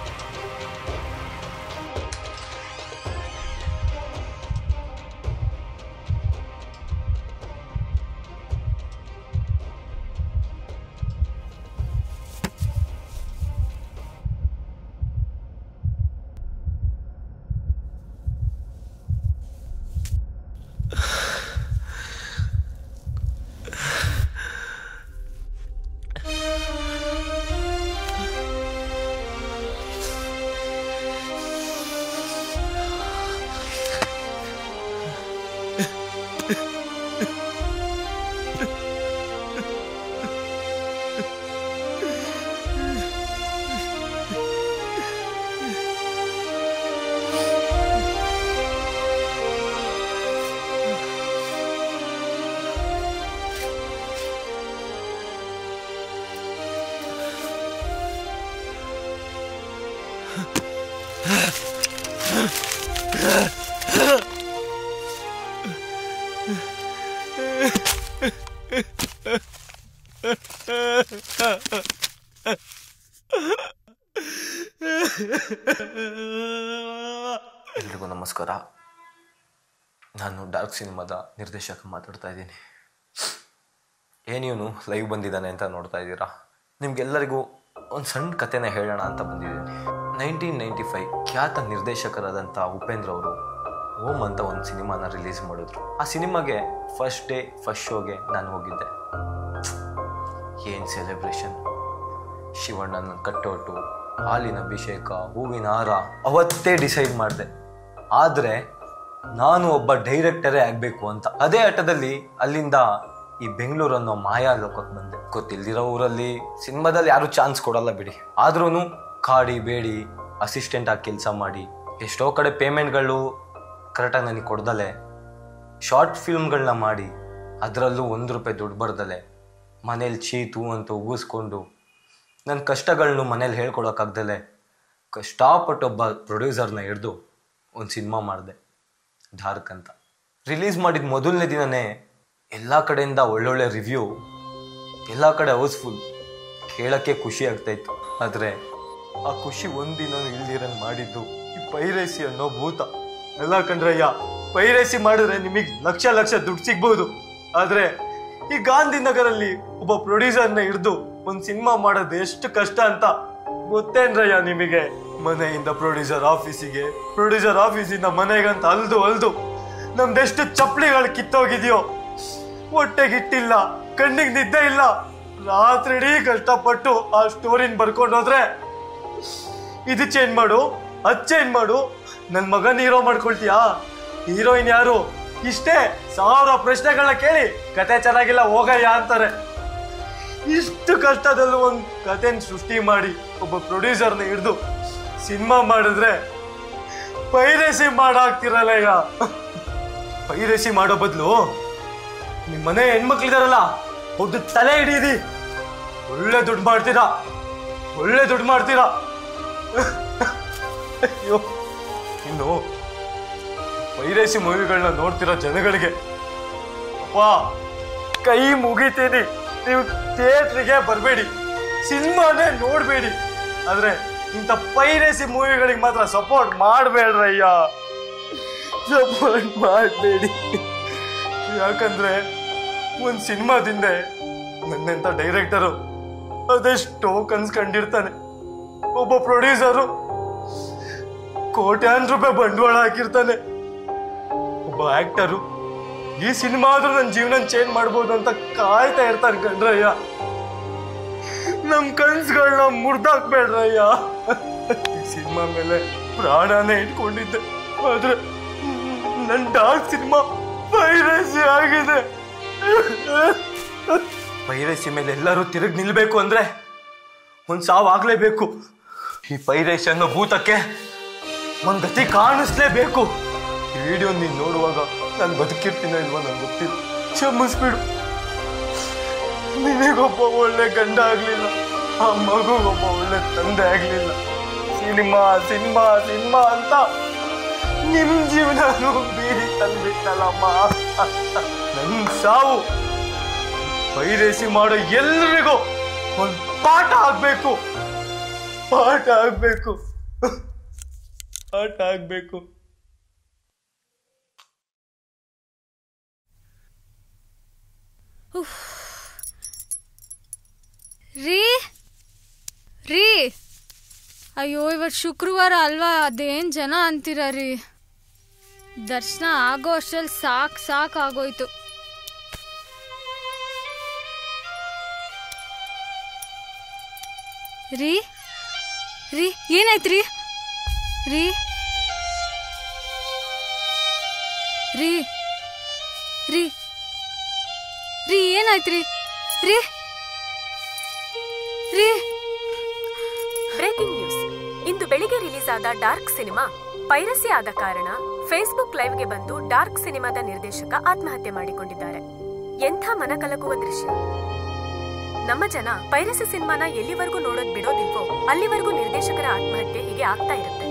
ಎಲ್ರಿಗೂ ನಮಸ್ಕಾರ. ನಾನು ಡಾರ್ಕ್ ಸಿನಿಮಾದ ನಿರ್ದೇಶಕ ಮಾತಾಡ್ತಾ ಇದ್ದೀನಿ. ಏನಿವನು ಲೈವ್ ಬಂದಿದ್ದಾನೆ ಅಂತ ನೋಡ್ತಾ ಇದ್ದೀರಾ. ನಿಮ್ಗೆಲ್ಲರಿಗೂ ಒಂದು ಸಣ್ಣ ಕಥೆನ ಹೇಳೋಣ ಅಂತ ಬಂದಿದ್ದೀನಿ. 1995 ಖ್ಯಾತ ನಿರ್ದೇಶಕರಾದಂಥ ಉಪೇಂದ್ರ ಅವರು ಓಮ್ ಅಂತ ಒಂದು ಸಿನಿಮಾನ ರಿಲೀಸ್ ಮಾಡಿದ್ರು. ಆ ಸಿನಿಮಾಗೆ ಫಸ್ಟ್ ಡೇ ಫಸ್ಟ್ ಶೋಗೆ ನಾನು ಹೋಗಿದ್ದೆ. ಏನು ಸೆಲೆಬ್ರೇಷನ್! ಶಿವಣ್ಣನ ಕಟ್ಟೋಟು, ಹಾಲಿನ ಅಭಿಷೇಕ, ಹೂವಿನ ಹಾರ ಅವತ್ತೇ ಡಿಸೈಡ್ ಮಾಡಿದೆ. ಆದರೆ ನಾನು ಒಬ್ಬ ಡೈರೆಕ್ಟರೇ ಆಗಬೇಕು ಅಂತ. ಅದೇ ಆಟದಲ್ಲಿ ಅಲ್ಲಿಂದ ಈ ಬೆಂಗಳೂರು ಅನ್ನೋ ಮಾಯಾ ಲೋಕಕ್ಕೆ ಬಂದೆ. ಗೊತ್ತಿಲ್ದಿರೋ ಊರಲ್ಲಿ ಸಿನಿಮಾದಲ್ಲಿ ಯಾರು ಚಾನ್ಸ್ ಕೊಡಲ್ಲ ಬಿಡಿ. ಆದ್ರೂ ಕಾಡಿ ಬೇಡಿ ಅಸಿಸ್ಟೆಂಟ್ ಆಗಿ ಕೆಲಸ ಮಾಡಿ ಎಷ್ಟೋ ಕಡೆ ಪೇಮೆಂಟ್ಗಳು ಕರೆಕ್ಟಾಗಿ ನನಗೆ ಕೊಡ್ದಲೆ, ಶಾರ್ಟ್ ಫಿಲ್ಮ್ಗಳನ್ನ ಮಾಡಿ ಅದರಲ್ಲೂ ₹1 ದುಡ್ಡು ಬರ್ದಲೆ, ಮನೇಲಿ ಚೀತು ಅಂತ ಉಗಿಸ್ಕೊಂಡು ನನ್ನ ಕಷ್ಟಗಳನ್ನೂ ಮನೇಲಿ ಹೇಳ್ಕೊಡೋಕ್ಕಾಗ್ದಲೆ ಕಷ್ಟಪಟ್ಟು ಒಬ್ಬ ಪ್ರೊಡ್ಯೂಸರ್ನ ಹಿಡ್ದು ಒಂದು ಸಿನಿಮಾ ಮಾಡಿದೆ, ಡಾರ್ಕ್ ಅಂತ. ರಿಲೀಸ್ ಮಾಡಿದ ಮೊದಲನೇ ದಿನವೇ ಎಲ್ಲ ಕಡೆಯಿಂದ ಒಳ್ಳೊಳ್ಳೆ ರಿವ್ಯೂ, ಎಲ್ಲ ಕಡೆ ಹೌಸ್ಫುಲ್, ಕೇಳೋಕ್ಕೆ ಖುಷಿ ಆಗ್ತಾಯಿತ್ತು. ಆದರೆ ಆ ಖುಷಿ ಒಂದಿನ ಇಲ್ದಿರನ್ ಮಾಡಿದ್ದು ಈ ಪೈರೇಸಿ ಅನ್ನೋ ಭೂತ. ಎಲ್ಲ ಕಂಡ್ರಯ್ಯ, ಪೈರೇಸಿ ಮಾಡಿದ್ರೆ ನಿಮಗೆ ಲಕ್ಷ ಲಕ್ಷ ದುಡ್ಡು ಸಿಗ್ಬೋದು. ಆದರೆ ಈ ಗಾಂಧಿನಗರಲ್ಲಿ ಒಬ್ಬ ಪ್ರೊಡ್ಯೂಸರ್ನ ಹಿಡ್ದು ಒಂದು ಸಿನಿಮಾ ಮಾಡೋದು ಎಷ್ಟು ಕಷ್ಟ ಅಂತ ಗೊತ್ತೇನ್ರಯ್ಯ ನಿಮಗೆ? ಮನೆಯಿಂದ ಪ್ರೊಡ್ಯೂಸರ್ ಆಫೀಸಿಗೆ, ಪ್ರೊಡ್ಯೂಸರ್ ಆಫೀಸಿಂದ ಮನೆಗಂತ ಅಲ್ದು ನಮ್ದೆಷ್ಟು ಚಪ್ಪಲಿಗಳು ಕಿತ್ತೋಗಿದೆಯೋ. ಹೊಟ್ಟೆಗಿಟ್ಟಿಲ್ಲ, ಕಣ್ಣಿಗೆ ನಿದ್ದೆ ಇಲ್ಲ, ರಾತ್ರಿ ಇಡೀ ಕಷ್ಟಪಟ್ಟು ಆ ಸ್ಟೋರಿನ ಬರ್ಕೊಂಡು ಹೋದ್ರೆ ಇದು ಚೇಂಜ್ ಮಾಡು, ಅದು ಚೇಂಜ್ ಮಾಡು, ನನ್ನ ಮಗನ ಹೀರೋ ಮಾಡ್ಕೊಳ್ತೀಯಾ? ಹೀರೋಯಿನ್ ಯಾರು? ಇಷ್ಟೇ 1000 ಪ್ರಶ್ನೆಗಳನ್ನ ಕೇಳಿ ಕತೆ ಚೆನ್ನಾಗಿಲ್ಲ ಹೋಗಯ್ಯ ಅಂತಾರೆ. ಇಷ್ಟು ಕಷ್ಟದಲ್ಲೂ ಒಂದು ಕತೆನ ಸೃಷ್ಟಿ ಮಾಡಿ ಒಬ್ಬ ಪ್ರೊಡ್ಯೂಸರ್ನ ಹಿಡ್ದು ಸಿನಿಮಾ ಮಾಡಿದ್ರೆ ಪೈರೇಸಿ ಮಾಡಾಕ್ತಿರಲ್ಲಯ್ಯ. ಪೈರೇಸಿ ಮಾಡೋ ಬದಲು ನಿಮ್ಮ ಮನೆ ಹೆಣ್ಮಕ್ಳಿದಾರಲ್ಲ ಅವ್ರದ್ದು ತಲೆ ಹಿಡೀರಿ, ಒಳ್ಳೆ ದುಡ್ಡು ಮಾಡ್ತೀರಾ, ಒಳ್ಳೆ ದುಡ್ಡು ಮಾಡ್ತೀರಾ. ಅಯ್ಯೋ, ಇನ್ನು ಪೈರೇಸಿ ಮೂವಿಗಳನ್ನ ನೋಡ್ತಿರೋ ಜನಗಳಿಗೆ ಅಪ್ಪ ಕೈ ಮುಗಿತೀನಿ, ನೀವು ಥಿಯೇಟ್ರಿಗೆ ಬರಬೇಡಿ, ಸಿನಿಮಾನೇ ನೋಡಬೇಡಿ. ಆದರೆ ಇಂಥ ಪೈರೇಸಿ ಮೂವಿಗಳಿಗೆ ಮಾತ್ರ ಸಪೋರ್ಟ್ ಮಾಡಬೇಡ್ರಯ್ಯ, ಸಪೋರ್ಟ್ ಮಾಡಬೇಡಿ. ಯಾಕಂದ್ರೆ ಒಂದು ಸಿನಿಮಾದಿಂದ ನನ್ನಂಥ ಡೈರೆಕ್ಟರು ಅದೆಷ್ಟೋ ಕನ್ಸ್ಕೊಂಡಿರ್ತಾನೆ. ಒಬ್ಬ ಪ್ರೊಡ್ಯೂಸರು ಕೋಟ್ಯಾಂತರ ರೂಪಾಯಿ ಬಂಡವಾಳ ಹಾಕಿರ್ತಾನೆ. ಒಬ್ಬ ಆಕ್ಟರು ಈ ಸಿನಿಮಾ ಆದ್ರೂ ನನ್ನ ಜೀವನ ಚೇಂಜ್ ಮಾಡ್ಬೋದು ಅಂತ ಕಾಯ್ತಾ ಇರ್ತಾನೆ ಕಣ್ರಯ್ಯ. ನಮ್ ಕನ್ಸುಗಳನ್ನ ಮುರ್ದಾಕ್ಬೇಡ್ರಯ್ಯ. ಈ ಸಿನಿಮಾ ಮೇಲೆ ಪ್ರಾಣನೇ ಇಟ್ಕೊಂಡಿದ್ದೆ, ಆದ್ರೆ ನನ್ನ ಡಾರ್ಕ್ ಸಿನಿಮಾ ಪೈರೇಸಿ ಆಗಿದೆ. ಪೈರೇಸಿ ಮೇಲೆ ಎಲ್ಲರೂ ತಿರುಗಿ ನಿಲ್ಬೇಕು ಅಂದ್ರೆ ಒಂದ್ ಸಾವು ಆಗ್ಲೇಬೇಕು. ಈ ಪೈರೇಸಿ ಅನ್ನೋ ಭೂತಕ್ಕೆ ಒಂದ್ ಗತಿ ಕಾಣಿಸ್ಲೇಬೇಕು. ಈ ವಿಡಿಯೋ ನೀನ್ ನೋಡುವಾಗ ನಾನು ಬದುಕಿರ್ತೀನೋ ಇಲ್ವೋ ನಂಗೆ ಗೊತ್ತಿಲ್ಲ, ಕ್ಷಮಿಸ್ಬಿಡು. ನಿನಗೊಬ್ಬ ಒಳ್ಳೆ ಗಂಡ ಆಗ್ಲಿಲ್ಲ, ಆ ಮಗುಗೊಬ್ಬ ಒಳ್ಳೆ ತಂದೆ ಆಗ್ಲಿಲ್ಲ. ಸಿನಿಮಾ ಸಿನಿಮಾ ಸಿನಿಮಾ ಅಂತ ನಿಮ್ ಜೀವನನು ಬೀದಿ ತಂದ್ಬಿಟ್ಟಲ್ಲಮ್ಮ. ನನ್ ಸಾವು ಪೈರೇಸಿ ಮಾಡೋ ಎಲ್ರಿಗೂ ಒಂದು ಪಾಠ ಆಗ್ಬೇಕು, ಪಾಠ ಆಗ್ಬೇಕು, ಪಾಠ ಆಗ್ಬೇಕು. ರೀ ರೀ ಅಯ್ಯೋ ಇವತ್ತು ಶುಕ್ರವಾರ ಅಲ್ವಾ, ಅದೇನ್ ಜನ ಅಂತೀರ ರೀ. ದರ್ಶನ ಆಗೋ ಅಷ್ಟ್ರಲ್ಲಿ ಸಾಕಾಗೋಯ್ತು. ರೀ ರೀ ಏನಾಯ್ತು ರೀ? ರೀ ರೀ ರೀ ರೀ ಏನಾಯ್ತು ರೀ? ರೀ ರೀ ಬ್ರೇಕಿಂಗ್ ನ್ಯೂಸ್. ಇಂದು ಬೆಳಿಗ್ಗೆ ರಿಲೀಸ್ ಆದ ಡಾರ್ಕ್ ಸಿನಿಮಾ ಪೈರಸಿ ಆದ ಕಾರಣ ಫೇಸ್ಬುಕ್ ಲೈವ್ಗೆ ಬಂದು ಡಾರ್ಕ್ ಸಿನಿಮಾದ ನಿರ್ದೇಶಕ ಆತ್ಮಹತ್ಯೆ ಮಾಡಿಕೊಂಡಿದ್ದಾರೆ. ಎಂಥ ಮನಕಲಕುವ ದೃಶ್ಯ. ನಮ್ಮ ಜನ ಪೈರಸಿ ಸಿನಿಮಾನ ಎಲ್ಲಿವರೆಗೂ ನೋಡೋದ್ ಬಿಡೋದಿಲ್ವೋ ಅಲ್ಲಿವರೆಗೂ ನಿರ್ದೇಶಕರ ಆತ್ಮಹತ್ಯೆ ಹೀಗೆ ಆಗ್ತಾ ಇರುತ್ತೆ.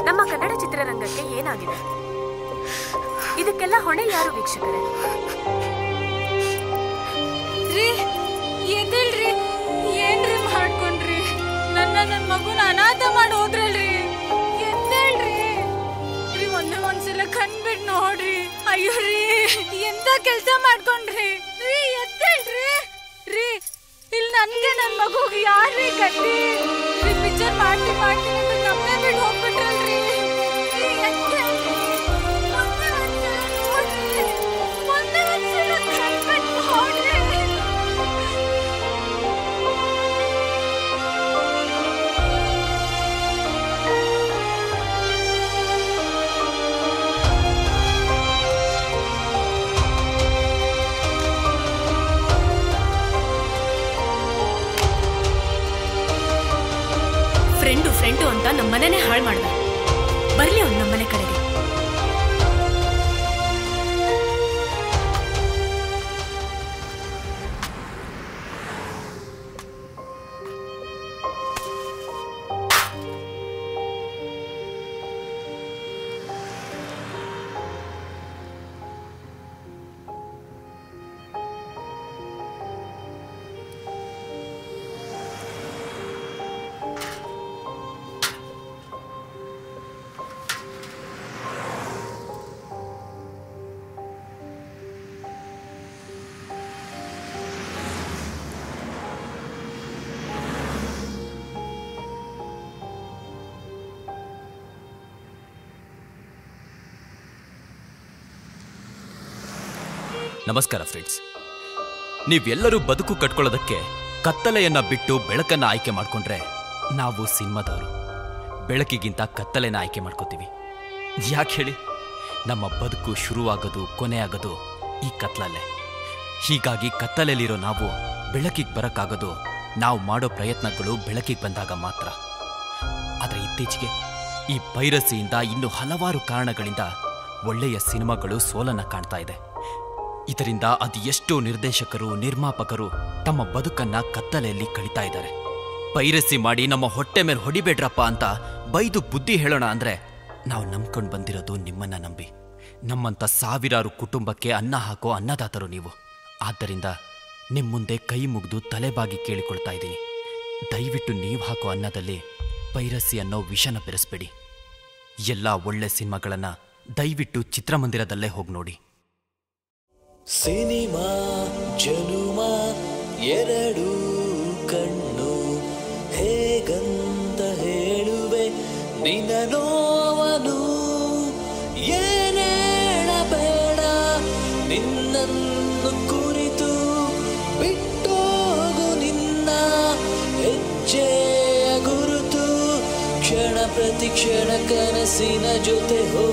ನಮ್ಮ ಕನ್ನಡ ಚಿತ್ರರಂಗಕ್ಕೆ ಏನಾಗಿದೆ? ಇದಕ್ಕೆಲ್ಲ ಹೊಣೆ ಯಾರು ವೀಕ್ಷಕರೇ? ಎದ್ದೇಳ್ರಿ, ಏನ್ರಿ ಮಾಡ್ಕೊಂಡ್ರಿ? ನನ್ನ ಮಗುನ ಅನಾಥ ಮಾಡಿ ಹೋದ್ರಲ್ರಿ. ಎದ್ದೇಳ್ರಿ ರೀ, ಒಂದ್ಸಲ ಕಣ್ಬಿಟ್ ನೋಡ್ರಿ. ಅಯ್ಯೋ ರೀ, ಎಂತ ಕೆಲ್ಸ ಮಾಡ್ಕೊಂಡ್ರಿ ರೀ? ಎದ್ದೇಳ್ರಿ ರೀ. ಇಲ್ಲಿ ನನ್ಗೆ ನನ್ ಮಗುಗೆ ಯಾರ್ರಿ ಗಟ್ಟಿ? ಪಿಕ್ಚರ್ ಮಾಡ್ತೀನಿ ಅಂತ ನಮ್ಮನೆ ಬಿಟ್ಟು ಹೋಗ್ಬಿಟ್ರಲ್ರಿ. ಫ್ರೆಂಡು ಅಂತ ನಮ್ಮನೆ ಹಾಳು ಮಾಡ್ದ. ಬರ್ಲಿ ಅವ್ನು ನಮ್ಮನೆ ಕಡೆಗೆ. ನಮಸ್ಕಾರ ಫ್ರೆಂಡ್ಸ್. ನೀವೆಲ್ಲರೂ ಬದುಕು ಕಟ್ಕೊಳ್ಳೋದಕ್ಕೆ ಕತ್ತಲೆಯನ್ನ ಬಿಟ್ಟು ಬೆಳಕನ್ನ ಆಯ್ಕೆ ಮಾಡ್ಕೊಂಡ್ರೆ ನಾವು ಸಿನಿಮಾದವರು ಬೆಳಕಿಗಿಂತ ಕತ್ತಲೆನ ಆಯ್ಕೆ ಮಾಡ್ಕೋತೀವಿ. ಯಾಕೆ ಹೇಳಿ? ನಮ್ಮ ಬದುಕು ಶುರುವಾಗೋದು ಕೊನೆಯಾಗೋದು ಈ ಕತ್ತಲಲ್ಲೇ. ಹೀಗಾಗಿ ಕತ್ತಲೆಯಲ್ಲಿರೋ ನಾವು ಬೆಳಕಿಗೆ ಬರೋಕ್ಕಾಗೋದು ನಾವು ಮಾಡೋ ಪ್ರಯತ್ನಗಳು ಬೆಳಕಿಗೆ ಬಂದಾಗ ಮಾತ್ರ. ಆದರೆ ಇತ್ತೀಚೆಗೆ ಈ ಪೈರಸಿಯಿಂದ ಇನ್ನೂ ಹಲವಾರು ಕಾರಣಗಳಿಂದ ಒಳ್ಳೆಯ ಸಿನಿಮಾಗಳು ಸೋಲನ್ನ ಕಾಣ್ತಾ ಇದೆ. ಇದರಿಂದ ಅದು ಎಷ್ಟೋ ನಿರ್ದೇಶಕರು ನಿರ್ಮಾಪಕರು ತಮ್ಮ ಬದುಕನ್ನ ಕತ್ತಲೆಯಲ್ಲಿ ಕಳೀತಾ ಇದ್ದಾರೆ. ಪೈರಸಿ ಮಾಡಿ ನಮ್ಮ ಹೊಟ್ಟೆ ಮೇಲೆ ಹೊಡಿಬೇಡ್ರಪ್ಪ ಅಂತ ಬೈದು ಬುದ್ಧಿ ಹೇಳೋಣ ಅಂದ್ರೆ ನಾವು ನಂಬ್ಕೊಂಡು ಬಂದಿರೋದು ನಿಮ್ಮನ್ನ ನಂಬಿ. ನಮ್ಮಂತ ಸಾವಿರಾರು ಕುಟುಂಬಕ್ಕೆ ಅನ್ನ ಹಾಕೋ ಅನ್ನದಾತರು ನೀವು. ಆದ್ದರಿಂದ ನಿಮ್ಮ ಮುಂದೆ ಕೈ ಮುಗಿದು ತಲೆಬಾಗಿ ಕೇಳಿಕೊಳ್ತಾ ಇದ್ದೀನಿ, ದಯವಿಟ್ಟು ನೀವು ಹಾಕೋ ಅನ್ನದಲ್ಲಿ ಪೈರಸಿ ಅನ್ನೋ ವಿಷನ ಬೆರೆಸ್ಬೇಡಿ. ಎಲ್ಲ ಒಳ್ಳೆ ಸಿನಿಮಾಗಳನ್ನ ದಯವಿಟ್ಟು ಚಿತ್ರಮಂದಿರದಲ್ಲೇ ಹೋಗಿ ನೋಡಿ. ಸಿನಿಮಾ ಜನುಮ ಎರಡು ಕಣ್ಣು ಹೇಗಂತ ಹೇಳುವೆ ನಿನ್ನ ನೋವನು, ಏನೇಳಬೇಡ ನಿನ್ನನ್ನು ಕುರಿತು, ಬಿಟ್ಟೋಗು ನಿನ್ನ ಹೆಜ್ಜೆಯ ಗುರುತು, ಕ್ಷಣ ಪ್ರತಿ ಕ್ಷಣ ಕನಸಿನ ಜೊತೆ ಹೋ